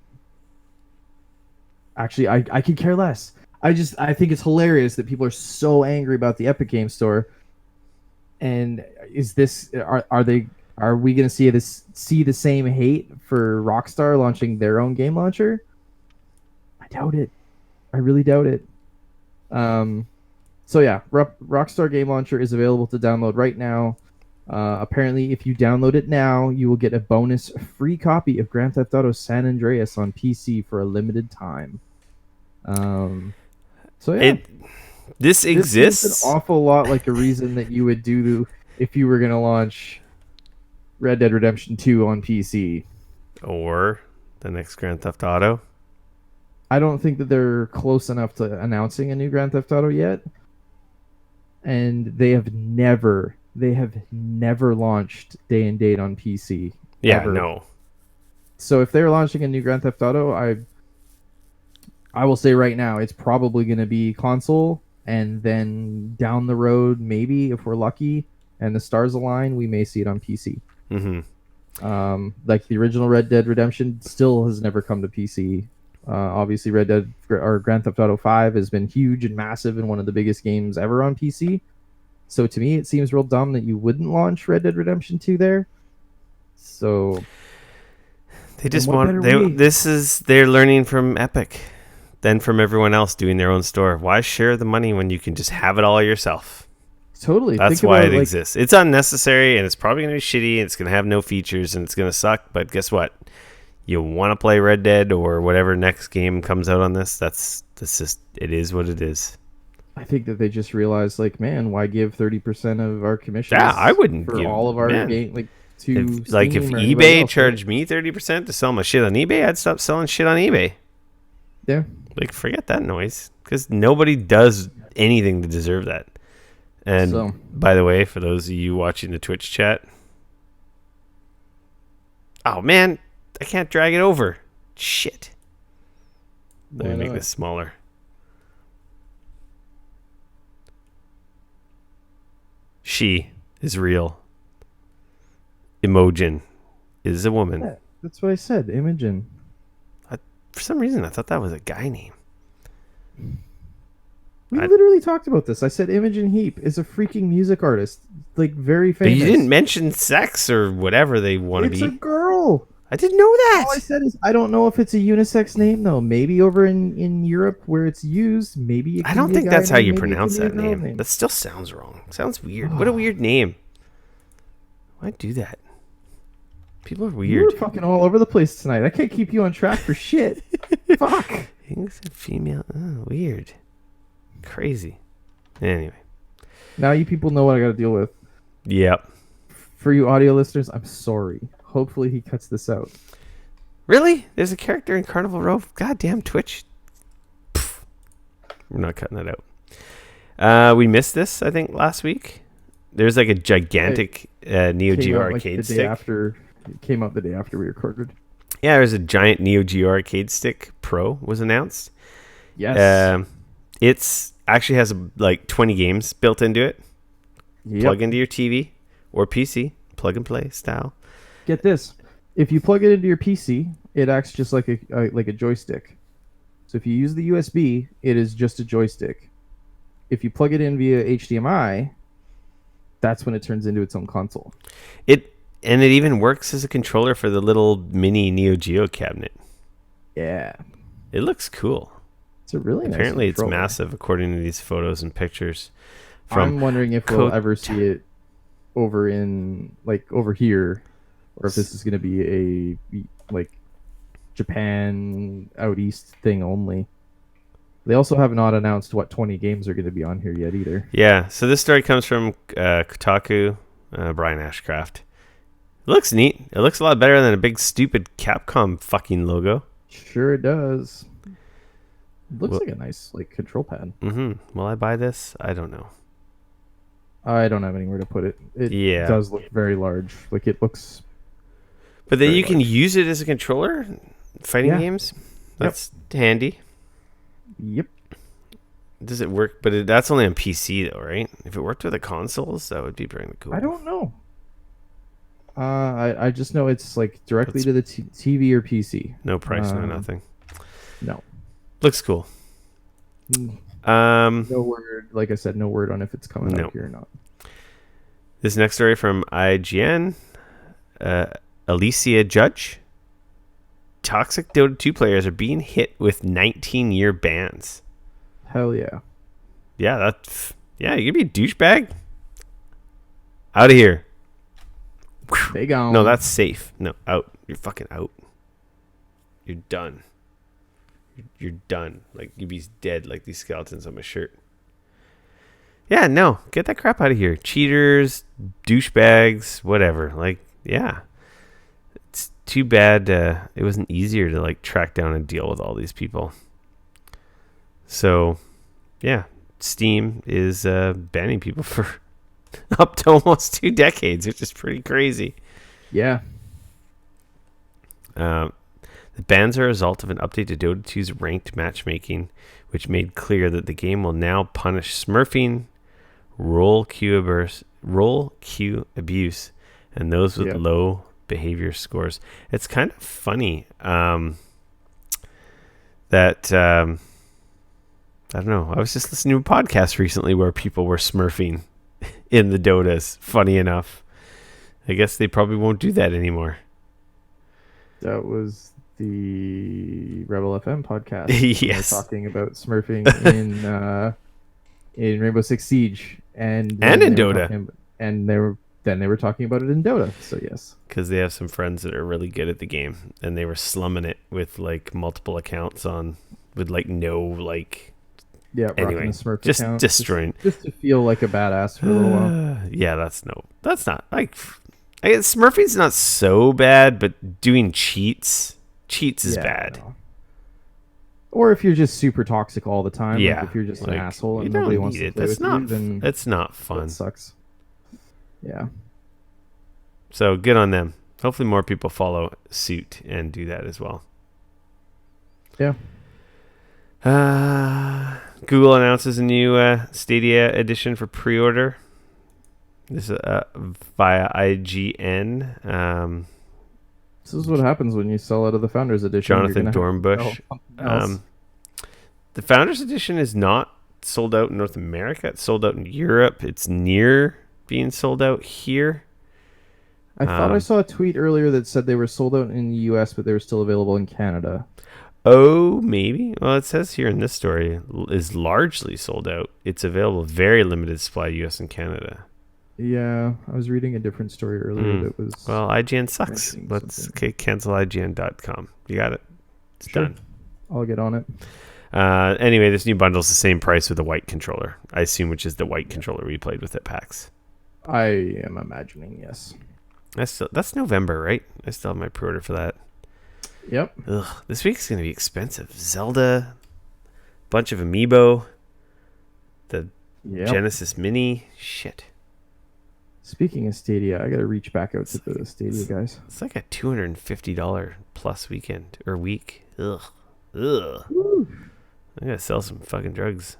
Actually, I could care less. I think it's hilarious that people are so angry about the Epic Game Store. And is this are we going to see the same hate for Rockstar launching their own game launcher? I doubt it. I really doubt it. Um, so yeah, Rockstar Game Launcher is available to download right now. Apparently, if you download it now, you will get a bonus free copy of Grand Theft Auto San Andreas on PC for a limited time. So yeah, It this this seems an exists, awful lot like a reason that you would do if you were going to launch Red Dead Redemption 2 on PC. or the next Grand Theft Auto. I don't think that they're close enough to announcing a new Grand Theft Auto yet. And they have never launched day and date on PC. Yeah, Ever. no. So if they're launching a new Grand Theft Auto, I will say right now it's probably going to be console, and then down the road, maybe if we're lucky and the stars align, we may see it on PC. Mm-hmm. Like the original Red Dead Redemption still has never come to PC. Obviously, Red Dead or Grand Theft Auto 5 has been huge and massive and one of the biggest games ever on PC. So to me, it seems real dumb that you wouldn't launch Red Dead Redemption 2 there. So They just what want better way? they're learning from Epic, then from everyone else doing their own store. Why share the money when you can just have it all yourself? Totally. That's Think why about it like exists. It's unnecessary and it's probably going to be shitty and it's going to have no features and it's going to suck. But guess what? You want to play Red Dead or whatever next game comes out on this. That's just it is what it is. I think that they just realized like, man, why give 30% of our commissions Yeah, I wouldn't for give all of our man. game like to If, like if Steam or anybody eBay else, charged me 30% to sell my shit on eBay, I'd stop selling shit on eBay. Yeah. Like forget that noise because nobody does anything to deserve that. And So by the way, for those of you watching the Twitch chat, oh man, I can't drag it over. Shit. Let me make this smaller. She is real. Imogen is a woman. Yeah, that's what I said. Imogen. For some reason, I thought that was a guy name. We literally talked about this. I said Imogen Heap is a freaking music artist, like very But famous. you didn't mention sex or whatever they want to It's be. a girl. I didn't know that. All I said is I don't know if it's a unisex name though. Maybe over in Europe where it's used, maybe. I don't think that's how you pronounce that name. name. That still sounds wrong. Sounds weird. What a weird name. Why do that? People are You weird. were fucking all over the place tonight. I can't keep you on track for shit. Fuck. English and female. Oh, weird. Crazy. Anyway. Now you people know what I got to deal with. Yep. For you audio listeners, I'm sorry. Hopefully he cuts this out. Really? There's a character in Carnival Row? Goddamn Twitch. Pfft. We're not cutting that out. We missed this, I think, last week. There's like a gigantic Neo Geo arcade stick. It came out the day after we recorded. Yeah, there's a giant Neo Geo arcade stick Pro was announced. Yes. It's actually has like 20 games built into it. Yep. Plug into your TV or PC, plug and play style. Get this. If you plug it into your PC, it acts just like a joystick. So if you use the USB, it is just a joystick. If you plug it in via HDMI, that's when it turns into its own console. It even works as a controller for the little mini Neo Geo cabinet. Yeah. It looks cool. It's a really Apparently nice it's massive according to these photos and pictures. I'm wondering if we'll ever see it over here, or if this is going to be a like Japan out east thing only. They also have not announced what 20 games are going to be on here yet either. Yeah, so this story comes from Kotaku, Brian Ashcraft. It looks neat. It looks a lot better than a big stupid Capcom fucking logo. Sure it does. It looks like a nice like control pad. Mm-hmm. Will I buy this? I don't know. I don't have anywhere to put it. It does look very large. Like it looks. But then you can use it as a controller, fighting games. That's handy. Yep. Does it work? But that's only on PC though, right? If it worked with the consoles, that would be pretty cool. I don't know. I just know it's like directly That's to the TV or PC. no price, no nothing. No. Looks cool. Mm, Um, No word. Like I said, no word on if it's coming no. out here or not. This next story from IGN. Alicia Judge. Toxic Dota 2 players are being hit with 19-year bans. Hell yeah. Yeah, you can be a douchebag. Out of here. They gone. No, that's safe. No, out. You're fucking out. You're done. You're done. Like, you'd be dead like these skeletons on my shirt. Yeah, no. Get that crap out of here. Cheaters, douchebags, whatever. Like, yeah. It's too bad it wasn't easier to, like, track down and deal with all these people. So, yeah. Steam is banning people for up to almost 2 decades, which is pretty crazy. Yeah. The bans are a result of an update to Dota 2's ranked matchmaking, which made clear that the game will now punish smurfing, role queue abuse, and those with low behavior scores. It's kind of funny that I don't know. I was just listening to a podcast recently where people were smurfing in the Dotas. Funny enough, I guess they probably won't do that anymore. That was the Rebel FM podcast. Yes, talking about smurfing in Rainbow Six Siege and in Dota, they were talking about it in Dota. So yes, because they have some friends that are really good at the game, and they were slumming it with like multiple accounts with like no like. Yeah, anyway, the Smurf just account, destroying. Just to feel like a badass for a little while. Yeah, that's not like. I guess smurfing's not so bad, but doing cheats is bad. No. Or if you're just super toxic all the time, yeah. Like if you're just an like, asshole and nobody wants to play with you, then it's not fun. That sucks. Yeah. So good on them. Hopefully more people follow suit and do that as well. Yeah. Google announces a new Stadia edition for pre-order. This is via IGN. This is what happens when you sell out of the Founders Edition. Jonathan Dornbush. The Founders Edition is not sold out in North America. It's sold out in Europe. It's near being sold out here. I thought I saw a tweet earlier that said they were sold out in the US, but they were still available in Canada. Oh, maybe. Well, it says here in this story is largely sold out. It's available very limited supply US and Canada. Yeah, I was reading a different story earlier that was... Well, IGN sucks. Let's cancel IGN.com. You got it. It's done. I'll get on it. Anyway, this new bundle is the same price with a white controller, I assume, which is the white controller we played with at PAX. I am imagining, yes. That's November, right? I still have my pre-order for that. Yep. Ugh, this week's going to be expensive. Zelda, bunch of Amiibo, the Genesis Mini. Shit. Speaking of Stadia, I got to reach back out to the Stadia guys. It's like a $250 plus weekend or week. Ugh. I gotta sell some fucking drugs.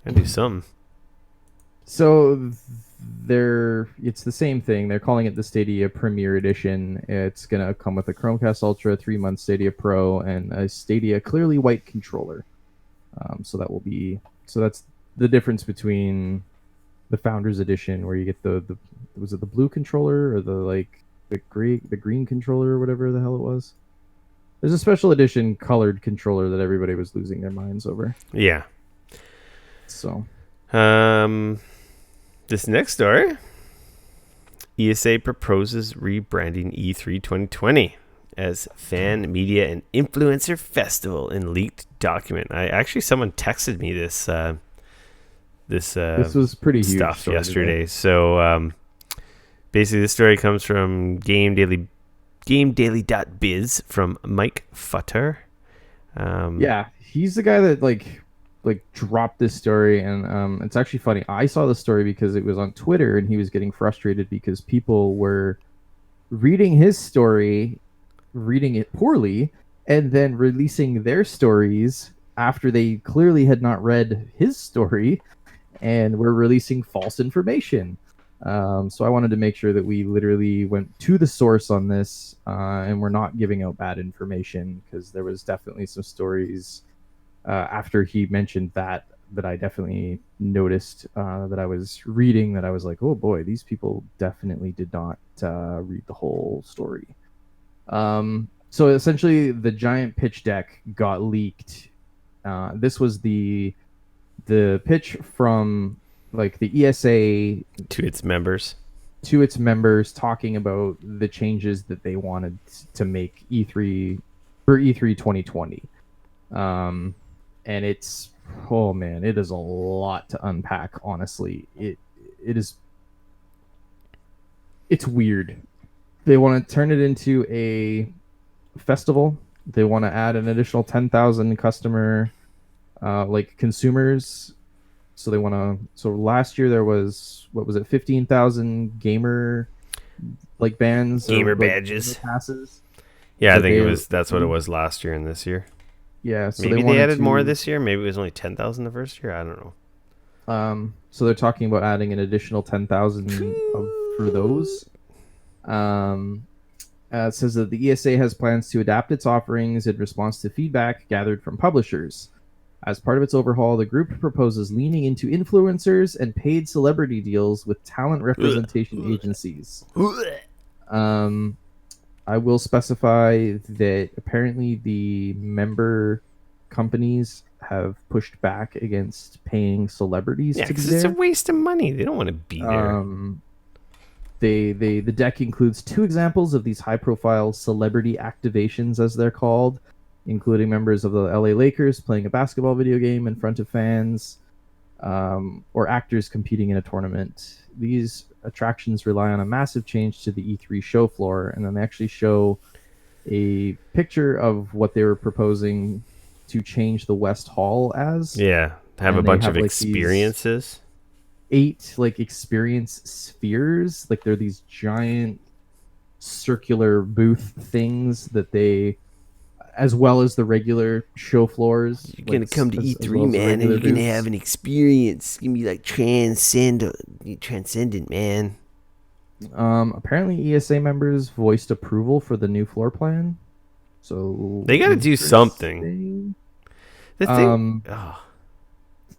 I gotta do something. So it's the same thing. They're calling it the Stadia Premier Edition. It's gonna come with a Chromecast Ultra, 3-month Stadia Pro, and a Stadia clearly white controller. So that's the difference between the Founders Edition, where you get the was it the blue controller or the green controller or whatever the hell it was. There's a special edition colored controller that everybody was losing their minds over. Yeah. So, this next story, ESA proposes rebranding E3 2020 as Fan, Media, and Influencer Festival in leaked document. Someone texted me this was pretty huge stuff yesterday. So basically, this story comes from GameDaily.biz from Mike Futter. Yeah, he's the guy that like dropped this story, and it's actually funny. I saw the story because it was on Twitter, and he was getting frustrated because people were reading his story, reading it poorly, and then releasing their stories after they clearly had not read his story, and were releasing false information. So I wanted to make sure that we literally went to the source on this, and we're not giving out bad information, because there was definitely some stories after he mentioned that I definitely noticed that I was reading, that I was like, oh boy, these people definitely did not read the whole story. So essentially, the giant pitch deck got leaked. This was the pitch from like the ESA To its members. to its members, talking about the changes that they wanted to make E3 for E3 2020. And it's, oh man, it is a lot to unpack. Honestly, it is, it's weird. They want to turn it into a festival. They want to add an additional 10,000 customer like consumers. So they want to. So last year there was, what was it, 15,000 gamer like bands or Gamer like badges. passes. Yeah, I That think they, it was. That's what it was last year and this year. yeah. So Maybe they wanted added more to. this year. Maybe it was only 10,000 the first year. I don't know. So they're talking about adding an additional 10,000 for those. Um, it says that the ESA has plans to adapt its offerings in response to feedback gathered from publishers. As part of its overhaul, the group proposes leaning into influencers and paid celebrity deals with talent representation agencies. Um, I will specify that apparently the member companies have pushed back against paying celebrities Yeah, to be because it's a there. waste of money. They don't want to be there. The deck includes 2 examples of these high-profile celebrity activations, as they're called, including members of the LA Lakers playing a basketball video game in front of fans, or actors competing in a tournament. These attractions rely on a massive change to the E3 show floor, and then they actually show a picture of what they were proposing to change the West Hall as. Yeah, have a And they bunch of have like these experiences. 8 like experience spheres. Like they're these giant circular booth things that they, as well as the regular show floors. You're Like gonna come to as E3, well as the man, and regular you're gonna booths. have an experience. It's gonna be like transcendent, man. Apparently, ESA members voiced approval for the new floor plan. So They got to do something. interesting. The thing. Oh,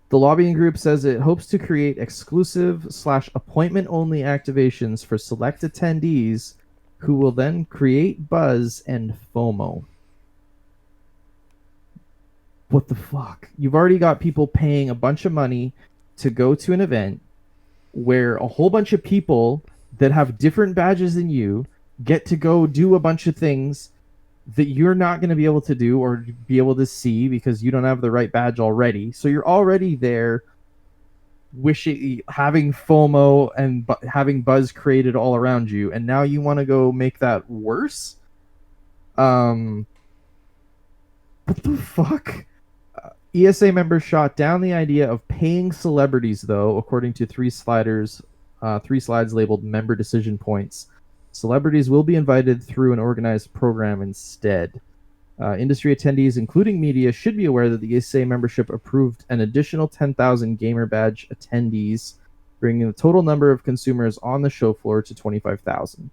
The lobbying group says it hopes to create exclusive / appointment only activations for select attendees, who will then create buzz and FOMO. What the fuck? You've already got people paying a bunch of money to go to an event where a whole bunch of people that have different badges than you get to go do a bunch of things that you're not going to be able to do or be able to see because you don't have the right badge already. So you're already there wishing, having FOMO and having buzz created all around you, and now you want to go make that worse. What the fuck? ESA members shot down the idea of paying celebrities, though, according to 3 slides labeled member decision points. Celebrities will be invited through an organized program instead. Industry attendees, including media, should be aware that the ESA membership approved an additional 10,000 gamer badge attendees, bringing the total number of consumers on the show floor to 25,000.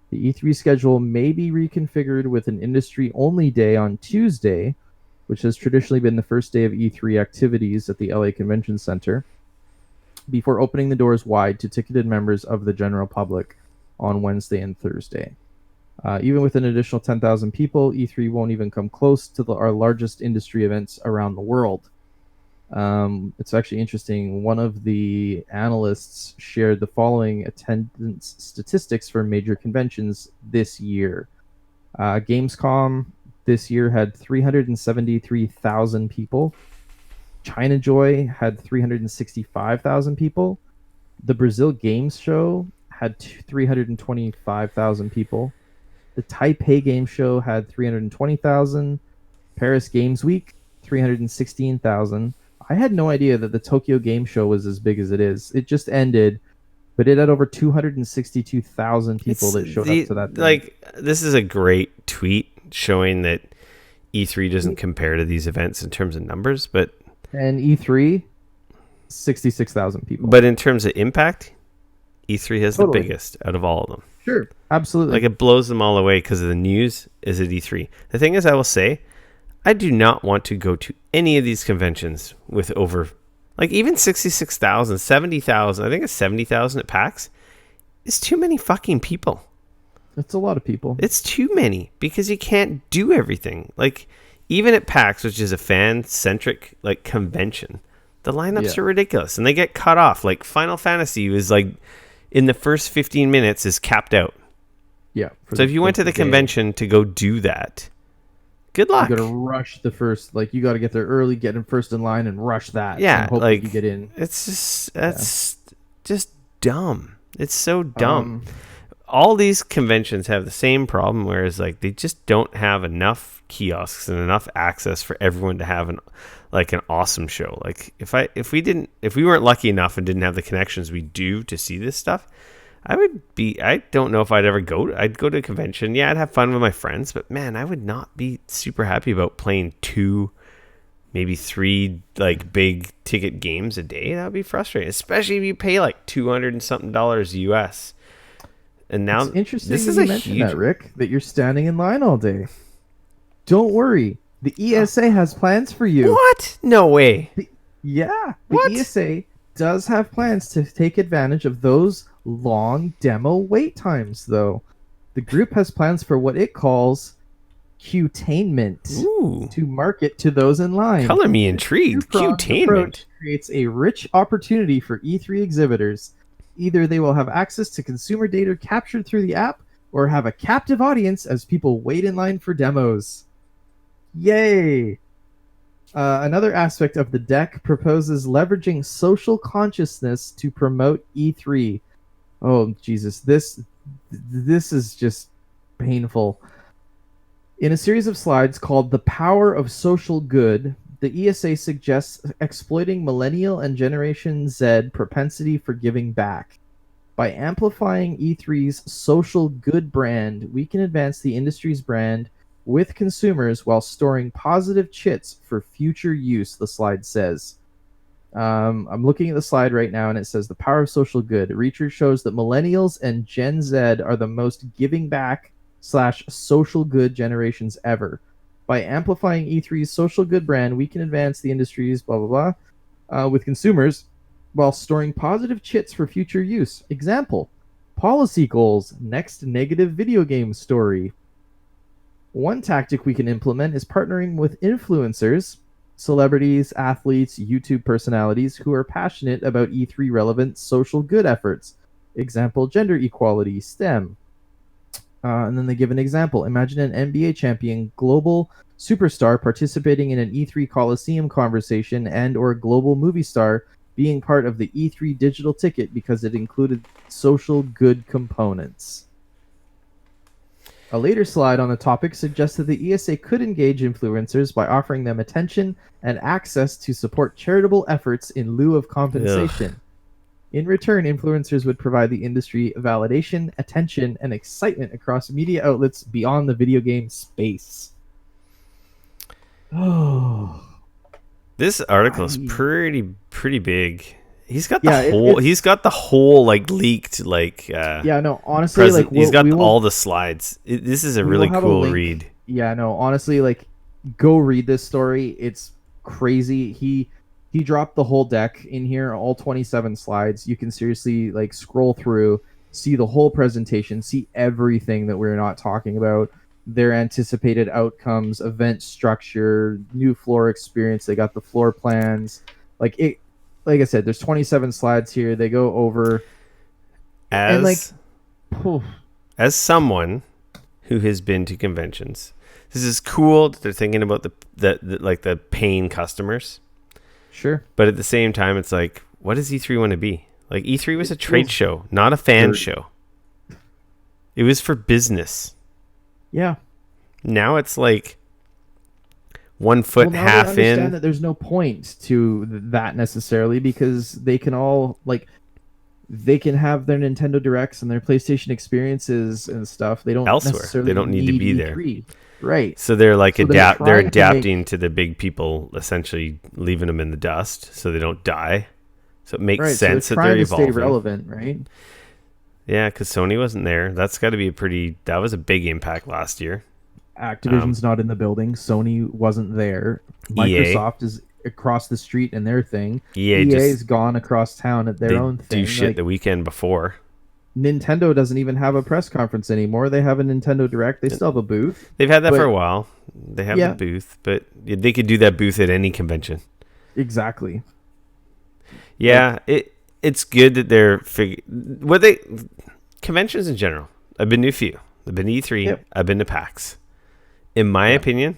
The E3 schedule may be reconfigured with an industry-only day on Tuesday, which has traditionally been the first day of E3 activities at the LA Convention Center, before opening the doors wide to ticketed members of the general public on Wednesday and Thursday. Even with an additional 10,000 people, E3 won't even come close to our largest industry events around the world. It's actually interesting. One of the analysts shared the following attendance statistics for major conventions this year. Gamescom this year had 373,000 people. China Joy had 365,000 people. The Brazil Games Show had 325,000 people. The Taipei Game Show had 320,000. Paris Games Week, 316,000. I had no idea that the Tokyo Game Show was as big as it is. It just ended, but it had over 262,000 people that showed up to that thing. Like, this is a great tweet showing that E3 doesn't compare to these events in terms of numbers, and E3, 66,000 people. But in terms of impact, E3 has the Totally. biggest out of all of them. Sure. Absolutely. Like, it blows them all away because of the news is at E3. The thing is, I will say, I do not want to go to any of these conventions with over, like, even 66,000, 70,000. I think it's 70,000 at PAX. It's too many fucking people. It's a lot of people. It's too many because you can't do everything. Like, even at PAX, which is a fan-centric, like, convention, the lineups are ridiculous, and they get cut off. Like, Final Fantasy was, like, in the first 15 minutes is capped out. Yeah. So if you went to the convention to go do that, good luck. You got to rush the first, like, you got to get there early, get in first in line, and rush that. Yeah, and hope like, that you get in. It's just, that's just dumb. It's so dumb. All these conventions have the same problem, whereas, like, they just don't have enough kiosks and enough access for everyone to have an awesome show. Like, if we weren't lucky enough and didn't have the connections we do to see this stuff, I don't know if I'd ever I'd go to a convention. Yeah, I'd have fun with my friends, but man, I would not be super happy about playing 2, maybe 3, like, big ticket games a day. That would be frustrating, especially if you pay like $200 and something US. And now it's interesting this is you a mentioned huge that, Rick, that you're standing in line all day. Don't worry. The ESA has plans for you. What? No way. The What? ESA does have plans to take advantage of those long demo wait times, though. The group has plans for what it calls Qtainment Ooh. to market to those in line. Color me intrigued. Two-pronged Qtainment. approach creates a rich opportunity for E3 exhibitors. Either they will have access to consumer data captured through the app, or have a captive audience as people wait in line for demos. Yay! Another aspect of the deck proposes leveraging social consciousness to promote E3. Oh, Jesus. This is just painful. In a series of slides called The Power of Social Good, the ESA suggests exploiting Millennial and Generation Z propensity for giving back. By amplifying E3's social good brand, we can advance the industry's brand with consumers while storing positive chits for future use, the slide says. I'm looking at the slide right now, and it says the power of social good. Research shows that millennials and Gen Z are the most giving back / social good generations ever. By amplifying E3's social good brand, we can advance the industry's blah, blah, blah, with consumers while storing positive chits for future use. Example, policy goals, next negative video game story. One tactic we can implement is partnering with influencers, celebrities, athletes, YouTube personalities who are passionate about E3 relevant social good efforts. Example, gender equality, STEM. And then they give an example. Imagine an NBA champion, global superstar participating in an E3 Coliseum conversation and or global movie star being part of the E3 digital ticket because it included social good components. A later slide on the topic suggests that the ESA could engage influencers by offering them attention and access to support charitable efforts in lieu of compensation. Ugh. In return, influencers would provide the industry validation, attention, and excitement across media outlets beyond the video game space. Oh. This article is pretty big. He's got he's got the whole like leaked like honestly like he's got all the slides. This is a really cool read. Yeah, no, honestly, like, go read this story. It's crazy. He dropped the whole deck in here, all 27 slides. You can seriously like scroll through, see the whole presentation, see everything that we're not talking about. Their anticipated outcomes, event structure, new floor experience. They got the floor plans. Like I said, there's 27 slides here. They go over as someone who has been to conventions. This is cool that they're thinking about the paying customers. Sure. But at the same time, it's like, what does E3 want to be? Like, E3 was a trade show, not a fan show. It was for business. Yeah. Now it's like 1 foot half they understand in. That there's no point to that necessarily because they can all they can have their Nintendo Directs and their PlayStation experiences and stuff. They don't elsewhere. They don't need to be E3. There, right? So they're like they're adapting to the big people, essentially leaving them in the dust so they don't die. So it makes sense so that they're trying to evolving. stay relevant, right? Yeah, because Sony wasn't there. That's got to be that was a big impact last year. Activision's not in the building. Sony wasn't there. EA. Microsoft is across the street in their thing. EA EA's just, gone across town at their they own do thing. shit Like the weekend before. Nintendo doesn't even have a press conference anymore. They have a Nintendo Direct. They still have a booth. They've had that for But a while. They have the yeah, booth, but they could do that booth at any convention. exactly. Yeah, Like it's good that they're what they conventions in general. I've been to a few. I've been to E3. yep. I've been to PAX. In my Yeah. opinion,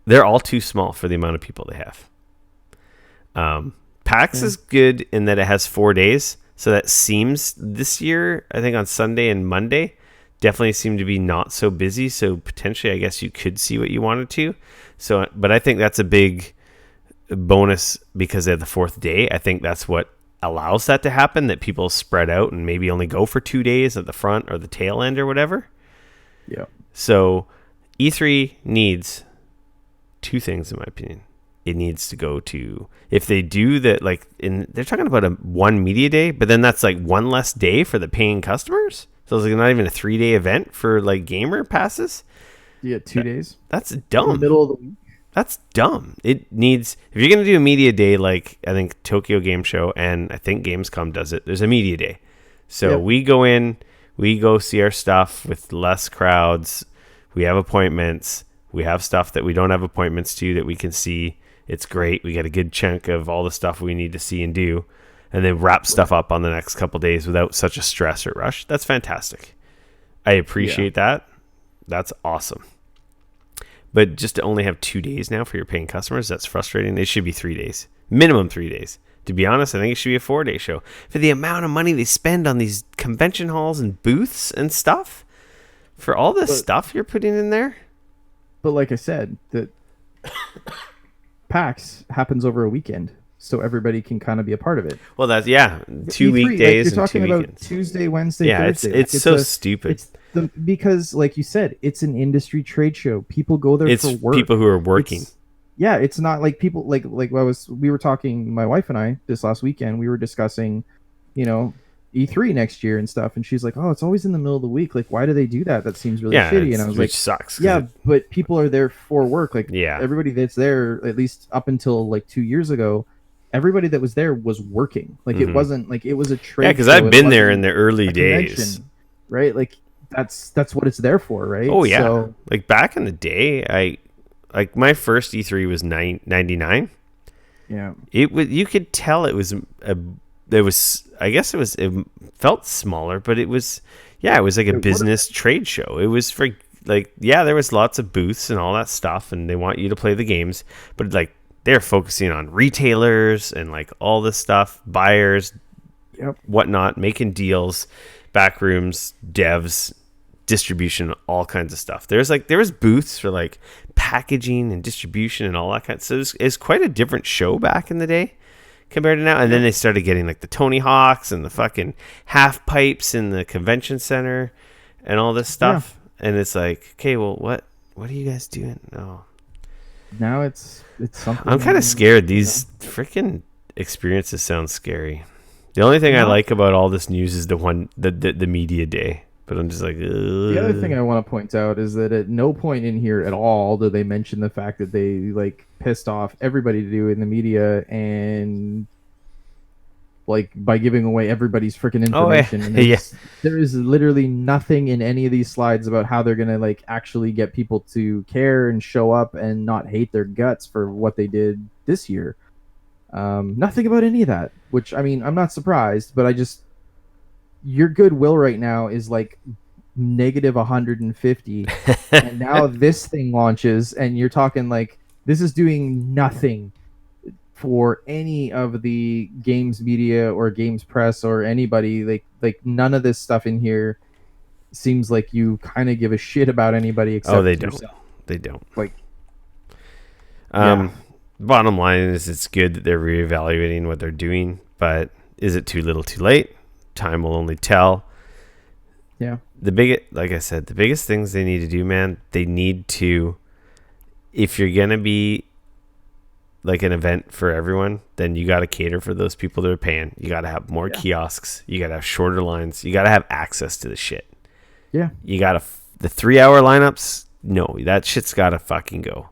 they're all too small for the amount of people they have. PAX is good in that it has 4 days, so that seems this year. I think on Sunday and Monday definitely seem to be not so busy. So potentially, I guess you could see what you wanted to. So, but I think that's a big bonus because they have the 4th day. I think that's what allows that to happen, that people spread out and maybe only go for 2 days at the front or the tail end or whatever. Yeah. So E3 needs 2 things, in my opinion. It needs to go to, if they do that, like they're talking about a 1 media day, but then that's like 1 less day for the paying customers. So it's like not even a 3-day event for like gamer passes. You get 2 days. That's In the dumb. middle of the week. That's dumb. It needs, if you're going to do a media day, like I think Tokyo Game Show and I think Gamescom does it, there's a media day. So Yep. we go in, we go see our stuff with less crowds. We have appointments. We have stuff that we don't have appointments to that we can see. It's great. We get a good chunk of all the stuff we need to see and do, and then wrap stuff up on the next couple days without such a stress or rush. That's fantastic. I appreciate that. That's awesome. But just to only have 2 days now for your paying customers, that's frustrating. It should be 3 days, minimum 3 days. To be honest, I think it should be a 4-day show for the amount of money they spend on these convention halls and booths and stuff. For all this stuff you're putting in there. But like I said, that PAX happens over a weekend, so everybody can kind of be a part of it. Well, that's 2 E3, weekdays you're and talking 2 about weekends. Tuesday, Wednesday, Yeah, Thursday. it's so stupid. Because, like you said, it's an industry trade show. People go there It's for work. people who are working. It's not like people like we were talking, my wife and I, this last weekend. We were discussing, E3 next year and stuff, and she's like, "Oh, it's always in the middle of the week. Like, why do they do that? That seems really shitty." And I was which like, sucks. "Yeah, but people are there for work. Like, Yeah. everybody that's there, at least up until like 2 years ago, everybody that was there was working. Like, it wasn't like it was a trade. Yeah, because show. I've It been there in wasn't the early a days. convention, right? Like, that's what it's there for, right? Oh yeah, So, like back in the day, my first E3 was 99. yeah. You could tell it was it felt smaller, but it was like a business trade show. It was for there was lots of booths and all that stuff, and they want you to play the games, but like they're focusing on retailers and like all this stuff, buyers, Yep. whatnot, making deals, back rooms, devs, distribution, all kinds of stuff. There was booths for like packaging and distribution and all that kind of, so it's quite a different show back in the day compared to now. And then they started getting like the Tony Hawks and the fucking half pipes in the convention center and all this stuff. And it's like, okay, well, what are you guys doing? No. Now it's something. I'm kind of scared. These freaking experiences sound scary. The only thing I like about all this news is the media day. But I'm just like, ugh. The other thing I want to point out is that at no point in here at all do they mention the fact that they like pissed off everybody to do in the media and like by giving away everybody's freaking information. And there is literally nothing in any of these slides about how they're gonna like actually get people to care and show up and not hate their guts for what they did this year. Nothing about any of that. Which, I mean, I'm not surprised, but your goodwill right now is like negative 150, and now this thing launches, and you're talking like this is doing nothing for any of the games media or games press or anybody. Like none of this stuff in here seems like you kind of give a shit about anybody except yourself. They don't. Like, bottom line is it's good that they're reevaluating what they're doing, but is it too little too late? Time will only tell. Yeah. Like I said, the biggest things they need to do, man, they need to, if you're going to be like an event for everyone, then you got to cater for those people that are paying. You got to have more kiosks. You got to have shorter lines. You got to have access to the shit. Yeah. You got to the 3-hour lineups. No, that shit's got to fucking go.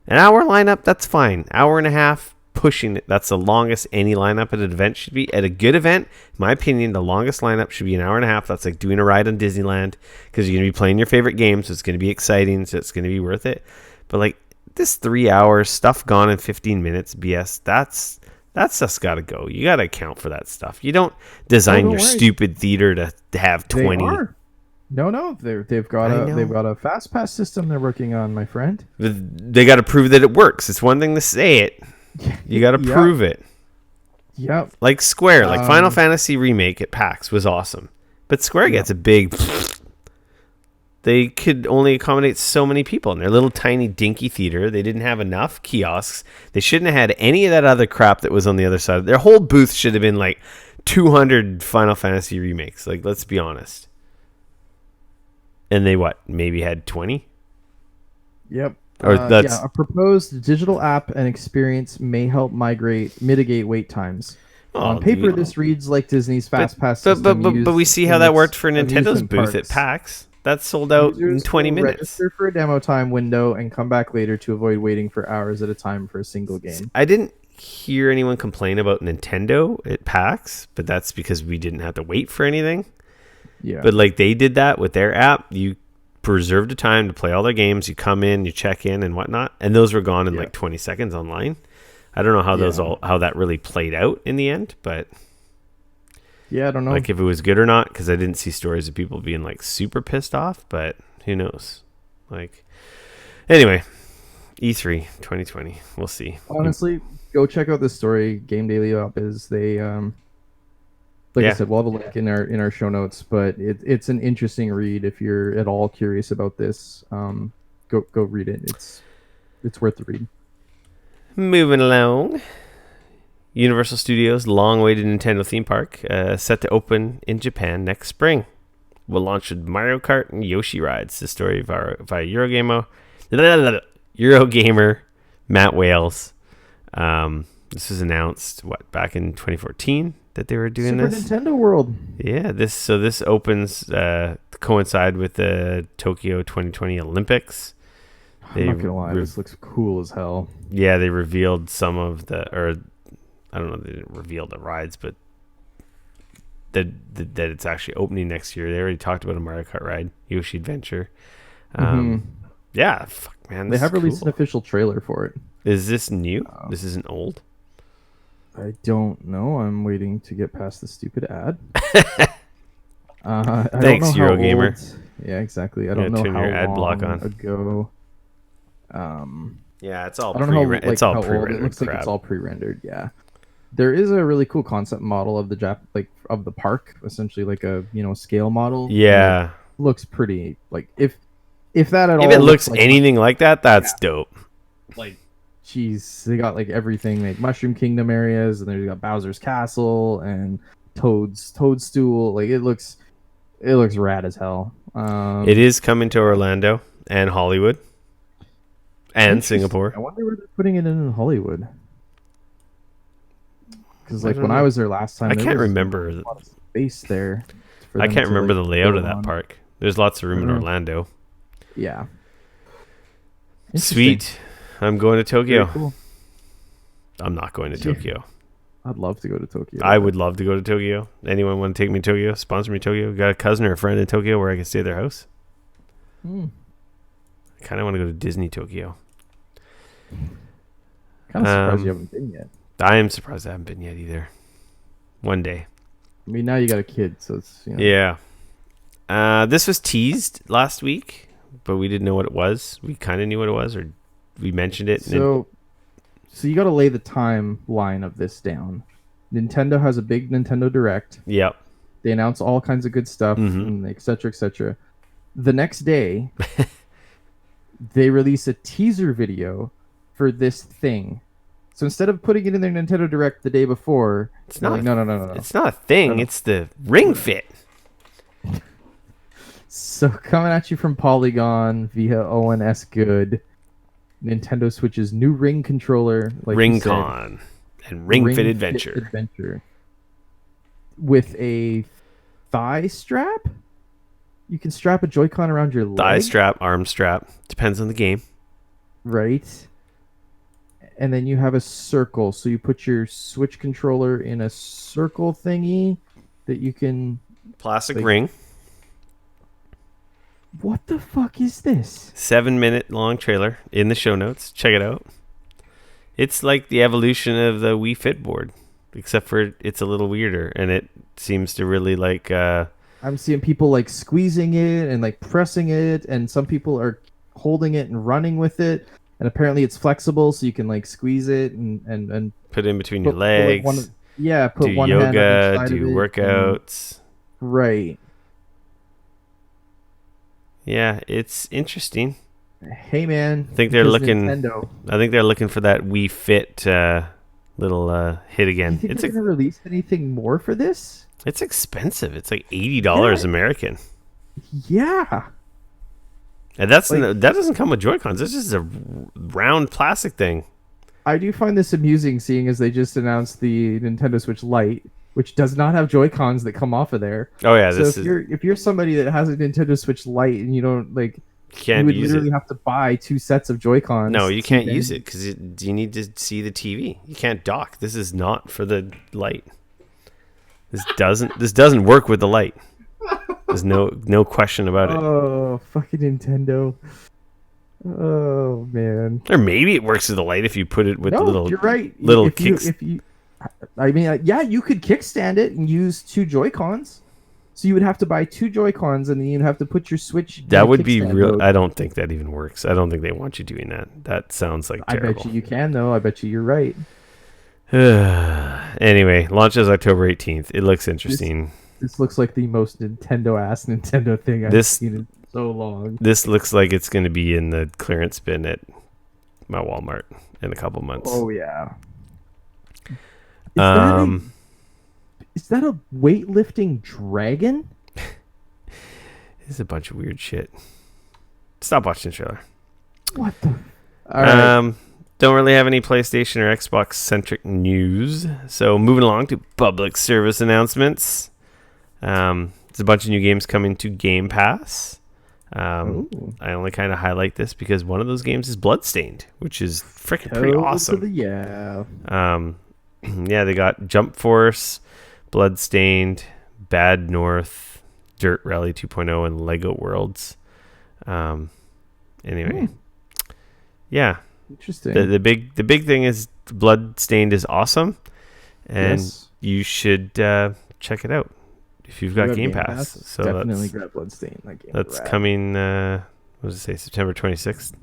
An hour lineup, that's fine. Hour and a half, pushing it. That's the longest any lineup at an event should be. At a good event, in my opinion, the longest lineup should be an hour and a half. That's like doing a ride on Disneyland because you're going to be playing your favorite games. So it's going to be exciting. So it's going to be worth it. But like this 3 hours, stuff gone in 15 minutes, BS, that's just got to go. You got to account for that stuff. You don't design your stupid theater to have 20. They are. No, they've got a fast pass system they're working on, my friend. They got to prove that it works. It's one thing to say it. You got to prove it. Yep. Like Square, like Final Fantasy Remake at PAX was awesome. But Square gets a big... They could only accommodate so many people in their little tiny dinky theater. They didn't have enough kiosks. They shouldn't have had any of that other crap that was on the other side. Their whole booth should have been like 200 Final Fantasy remakes. Like, let's be honest. And they maybe had 20? Yep. Or a proposed digital app and experience may help mitigate wait times. On paper, this reads like Disney's fast pass system. But we see how that worked for Nintendo's booth at PAX. That sold out in 20 minutes. Register for a demo time window and come back later to avoid waiting for hours at a time for a single game. I didn't hear anyone complain about Nintendo at PAX, but that's because we didn't have to wait for anything. Yeah. But like they did that with their app. You preserved the time to play all their games. You come in, you check in and whatnot. And those were gone in like 20 seconds online. I don't know how how that really played out in the end, but yeah, I don't know. Like if it was good or not, because I didn't see stories of people being like super pissed off, but who knows? Like anyway, E3 2020. We'll see. Honestly, go check out this story. Game Daily Up is they I said, we'll have a link in our show notes, but it's an interesting read if you're at all curious about this. Go read it. It's worth the read. Moving along, Universal Studios' long-awaited Nintendo theme park set to open in Japan next spring. Will launch with Mario Kart and Yoshi rides. The story via Eurogamer Matt Wales. This was announced back in 2014 that they were doing Super this. Nintendo World. Yeah, this opens to coincide with the Tokyo 2020 Olympics. I'm not gonna lie, this looks cool as hell. Yeah, they revealed some of I don't know, they didn't reveal the rides, but that it's actually opening next year. They already talked about a Mario Kart ride, Yoshi Adventure. Yeah, fuck man, they have released an official trailer for it. Is this new? This isn't old? I don't know. I'm waiting to get past the stupid ad. Thanks, Eurogamer. Yeah, exactly. I don't know how your ad long block on. ago. Yeah, it's all I don't know it's all pre-rendered. It looks like it's all pre-rendered. Yeah, there is a really cool concept model of the of the park, essentially like a scale model. Yeah, looks pretty. Like if that at all. If it looks like anything like that, that's dope. Like, geez, they got like everything, like Mushroom Kingdom areas, and then they got Bowser's Castle and Toadstool. Like it looks rad as hell. It is coming to Orlando and Hollywood. And Singapore. I wonder where they're putting it in Hollywood. Because like when I was there last time, I can't remember. A lot of space there. I can't remember the layout of that park. There's lots of room in Orlando. Yeah. Sweet. I'm going to Tokyo. Cool. I'm not going to Tokyo. I'd love to go to Tokyo. I would love to go to Tokyo. Anyone want to take me to Tokyo? Sponsor me Tokyo? Got a cousin or a friend in Tokyo where I can stay at their house? I kind of want to go to Disney Tokyo. Kind of surprised you haven't been yet. I am surprised I haven't been yet either. One day. I mean, now you got a kid, so it's Yeah. This was teased last week, but we didn't know what it was. We kind of knew what it was, or we mentioned it. So you got to lay the timeline of this down. Nintendo has a big Nintendo Direct. Yep. They announce all kinds of good stuff, and et cetera, et cetera. The next day, they release a teaser video for this thing. So instead of putting it in their Nintendo Direct the day before, it's not like, no. It's not a thing. No. It's the Ring Fit. So coming at you from Polygon via ONS Good, Nintendo Switch's new Ring controller, like you said, RingCon and Ring Fit Ring Fit Adventure. Adventure, with a thigh strap. You can strap a Joy-Con around your Thigh leg, strap, arm strap. Depends on the game. right? And then you have a circle, so you put your Switch controller in a circle thingy that you can, Plastic like, ring. what the fuck is this? 7-minute long trailer in the show notes. Check it out. It's like the evolution of the Wii Fit board, except for it's a little weirder, and it seems to really like. I'm seeing people like squeezing it and like pressing it, and some people are holding it and running with it. And apparently it's flexible, so you can like squeeze it and put it in between put, your put like legs. put Do one hand on each yoga. side of Do it. workouts. Right. Yeah, it's interesting. Hey man, I think they're because looking. Nintendo. I think they're looking for that Wii Fit little hit Do again. you think they're gonna release anything more for this? It's expensive. It's like $80 American, Yeah. and that Like, doesn't come with Joy Cons. This is a round plastic thing. I do find this amusing, seeing as they just announced the Nintendo Switch Lite, which does not have Joy Cons that come off of there. Oh yeah, So if you're somebody that has a Nintendo Switch Lite and you don't like, you can't would use literally it. have to buy 2 sets of Joy Cons. No, you can't use it because you need to see the TV. You can't dock. This is not for the light. This doesn't work with the light. There's no question about it. Oh, fucking Nintendo. Oh man. Or maybe it works with the light if you put it with No, little. you're right. little if you, kicks. if you, I mean, yeah, you could kickstand it and use 2 Joy Cons. So you would have to buy 2 Joy Cons, and then you'd have to put your Switch. in That a would be kickstand real. mode. I don't think that even works. I don't think they want you doing that. That sounds like I terrible. bet you can though. I bet you're right. Anyway, launches October 18th. It looks interesting. This looks like the most Nintendo ass Nintendo thing I've seen in so long. This looks like it's going to be in the clearance bin at my Walmart in a couple months. Oh yeah. Is that a weightlifting dragon? It's a bunch of weird shit. Stop watching the trailer. What the? All right. Don't really have any PlayStation or Xbox centric news. So moving along to public service announcements. There's a bunch of new games coming to Game Pass. I only kind of highlight this because one of those games is Bloodstained, which is freaking pretty awesome. Yeah. Yeah, they got Jump Force, Bloodstained, Bad North, Dirt Rally 2.0, and Lego Worlds. Anyway, yeah. Interesting. The big thing is Bloodstained is awesome, and you should check it out if you've got Game Pass. So definitely grab Bloodstained. That's coming. What does it say? September 26th.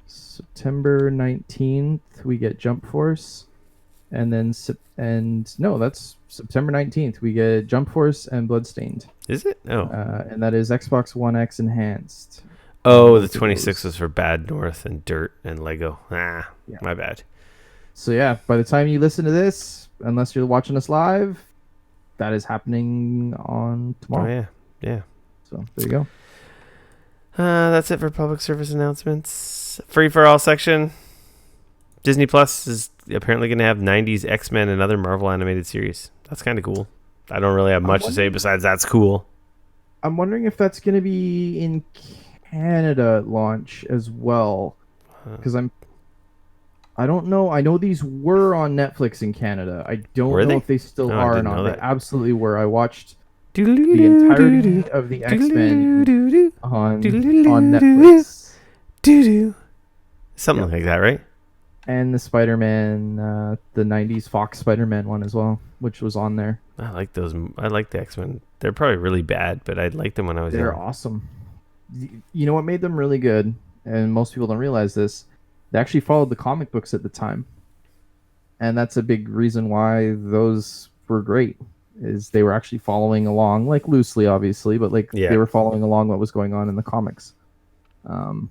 September 19th. We get Jump Force, and then that's September 19th. We get Jump Force and Bloodstained. Is it? Oh, and that is Xbox One X enhanced. Oh, the 26th was for Bad North and Dirt and Lego. My bad. So yeah, by the time you listen to this, unless you're watching us live, that is happening on tomorrow. Oh yeah. So there you go. That's it for public service announcements. Free for all section. Disney Plus is apparently going to have 90s X-Men and other Marvel animated series. That's kind of cool. I don't really have much to say besides that's cool. I'm wondering if that's going to be in Canada at launch as well, because I don't know. I know these were on Netflix in Canada. I don't know if they still are or not. They absolutely were. I watched the entirety of the X-Men on Netflix. Something like that, right? And the Spider-Man, the 90s Fox Spider-Man one as well, which was on there. I like those. I like the X-Men. They're probably really bad, but I liked them when I was young. They're awesome. You know what made them really good, and most people don't realize this, they actually followed the comic books at the time. And that's a big reason why those were great, is they were actually following along, like loosely, obviously, but they were following along what was going on in the comics. And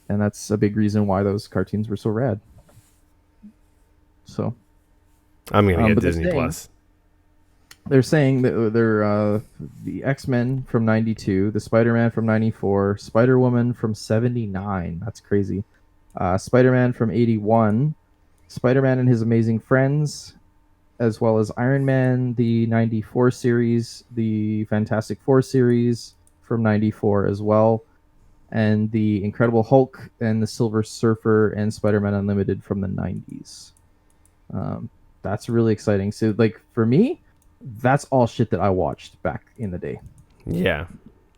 that's a big reason why those cartoons were so rad. So I'm going to get Disney Plus. They're saying that they're the X-Men from 92, the Spider-Man from 94, Spider-Woman from 79. That's crazy. Spider-Man from 81, Spider-Man and His Amazing Friends, as well as Iron Man, the 94 series, the Fantastic Four series from 94 as well, and the Incredible Hulk and the Silver Surfer and Spider-Man Unlimited from the 90s. That's really exciting. So, like, for me, that's all shit that I watched back in the day. Yeah.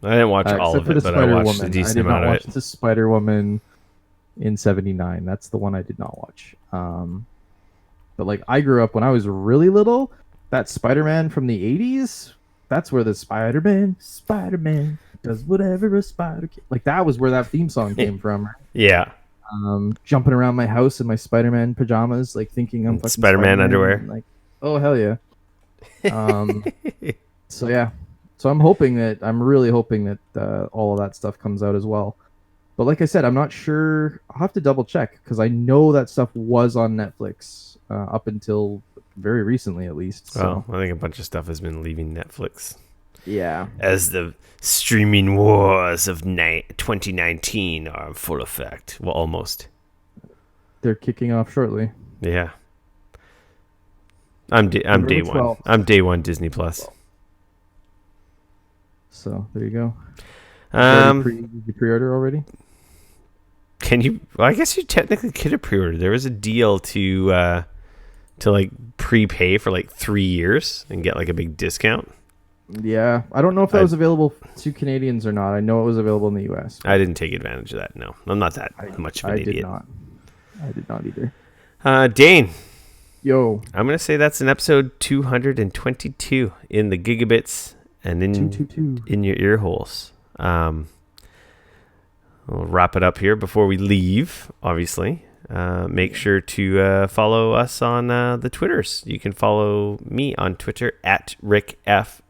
I didn't watch all Except of for it, the but I watched a Spider-Woman. I decent did not amount of watch it. the Spider-Woman in 79. That's the one I did not watch. But like I grew up when I was really little, that Spider-Man from the 80s, that's where the Spider-Man does whatever a spider can. Like that was where that theme song came from. Yeah. Jumping around my house in my Spider-Man pajamas, like thinking I'm fucking Spider-Man Spider-Man, underwear. and like, oh hell yeah. So yeah. So I'm really hoping that all of that stuff comes out as well. But like I said, I'm not sure. I'll have to double check because I know that stuff was on Netflix up until very recently, at least. So Well, I think a bunch of stuff has been leaving Netflix yeah, as the streaming wars of 2019 are in full effect. Well, almost. they're kicking off shortly. Yeah. I'm day one. 12th. I'm day one Disney Plus. So there you go. Did you pre-order already? Can you? Well, I guess you technically could have pre-ordered. There was a deal to like prepay for like 3 years and get like a big discount. Yeah, I don't know if that was available to Canadians or not. I know it was available in the U.S. I didn't take advantage of that. No, I'm not that much of an idiot. I did not either. Dane. Yo, I'm gonna say that's an episode 222 in the gigabits and in your ear holes. We'll wrap it up here before we leave. Obviously, make sure to follow us on the Twitters. You can follow me on Twitter at RickF.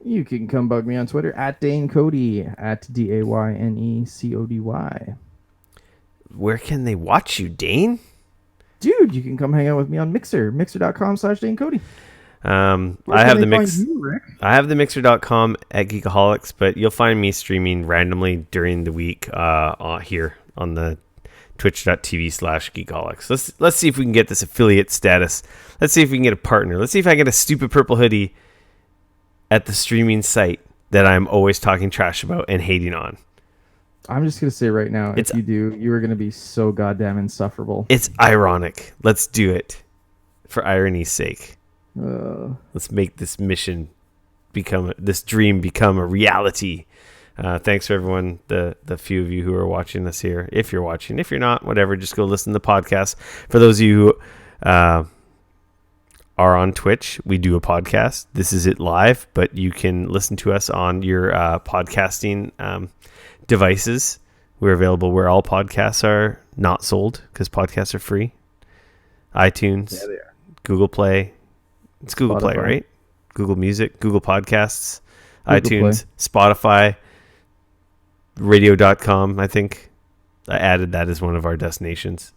You can come bug me on Twitter at Dane Cody at DaneCody. Where can they watch you, Dane? Dude, you can come hang out with me on mixer.com/Dane Cody. I have the mixer.com at Geekoholics, but you'll find me streaming randomly during the week here on the twitch.tv/Geekoholics. Let's see if we can get this affiliate status. Let's see if we can get a partner. Let's see if I get a stupid purple hoodie at the streaming site that I'm always talking trash about and hating on. I'm just going to say right now, if you do, you are going to be so goddamn insufferable. It's ironic. Let's do it for irony's sake. Let's make this dream become a reality. Thanks for everyone, the few of you who are watching us here. If you're watching, if you're not, whatever, just go listen to the podcast. For those of you who are on Twitch, we do a podcast. This is it live, but you can listen to us on your podcasting devices. We're available where all podcasts are not sold because podcasts are free. iTunes, Yeah, they are. Google Play. It's Google Spotify. Play, right? Google Music, Google Podcasts, Google iTunes, Spotify, radio.com. I think I added that as one of our destinations.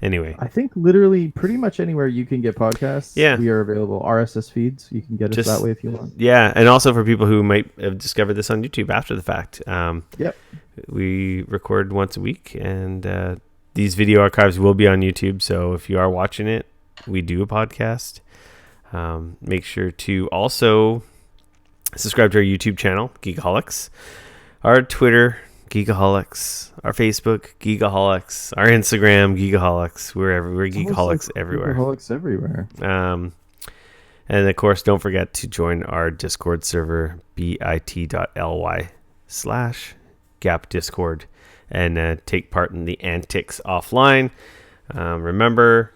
Anyway, I think literally pretty much anywhere you can get podcasts, Yeah. we are available. RSS feeds, you can get us that way if you want. Yeah, and also for people who might have discovered this on YouTube after the fact. Yep. We record once a week, and these video archives will be on YouTube. So if you are watching it, we do a podcast. Make sure to also subscribe to our YouTube channel, Geekoholics, our Twitter, Geekoholics, our Facebook, Geekoholics, our Instagram, Geekoholics. We're Geekoholics everywhere. Geekoholics everywhere. And of course, don't forget to join our Discord server, bit.ly/Gap Discord, and take part in the antics offline. Remember,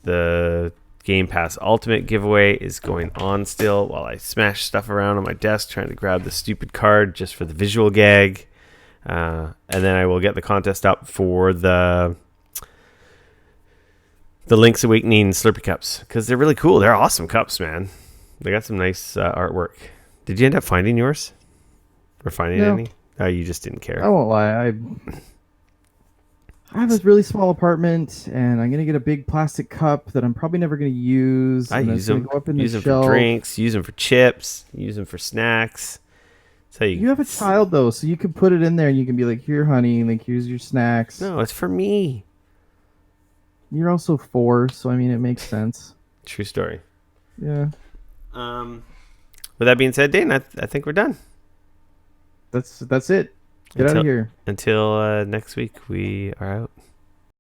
the Game Pass Ultimate giveaway is going on still while I smash stuff around on my desk trying to grab the stupid card just for the visual gag. And then I will get the contest up for the Link's Awakening Slurpee cups because they're really cool. They're awesome cups, man. They got some nice artwork. Did you end up finding yours? Or finding any? Oh, you just didn't care. I won't lie. I have this really small apartment, and I'm gonna get a big plastic cup that I'm probably never gonna use. I use them. Go up in Use the them shelf. for drinks. Use them for chips. Use them for snacks. So You have a child though, so you can put it in there and you can be like, "Here, honey, like here's your snacks." No, it's for me. You're also 4, so I mean it makes sense. True story. Yeah. With that being said, Dane, I think we're done. That's it. Get out of here. Until next week, we are out.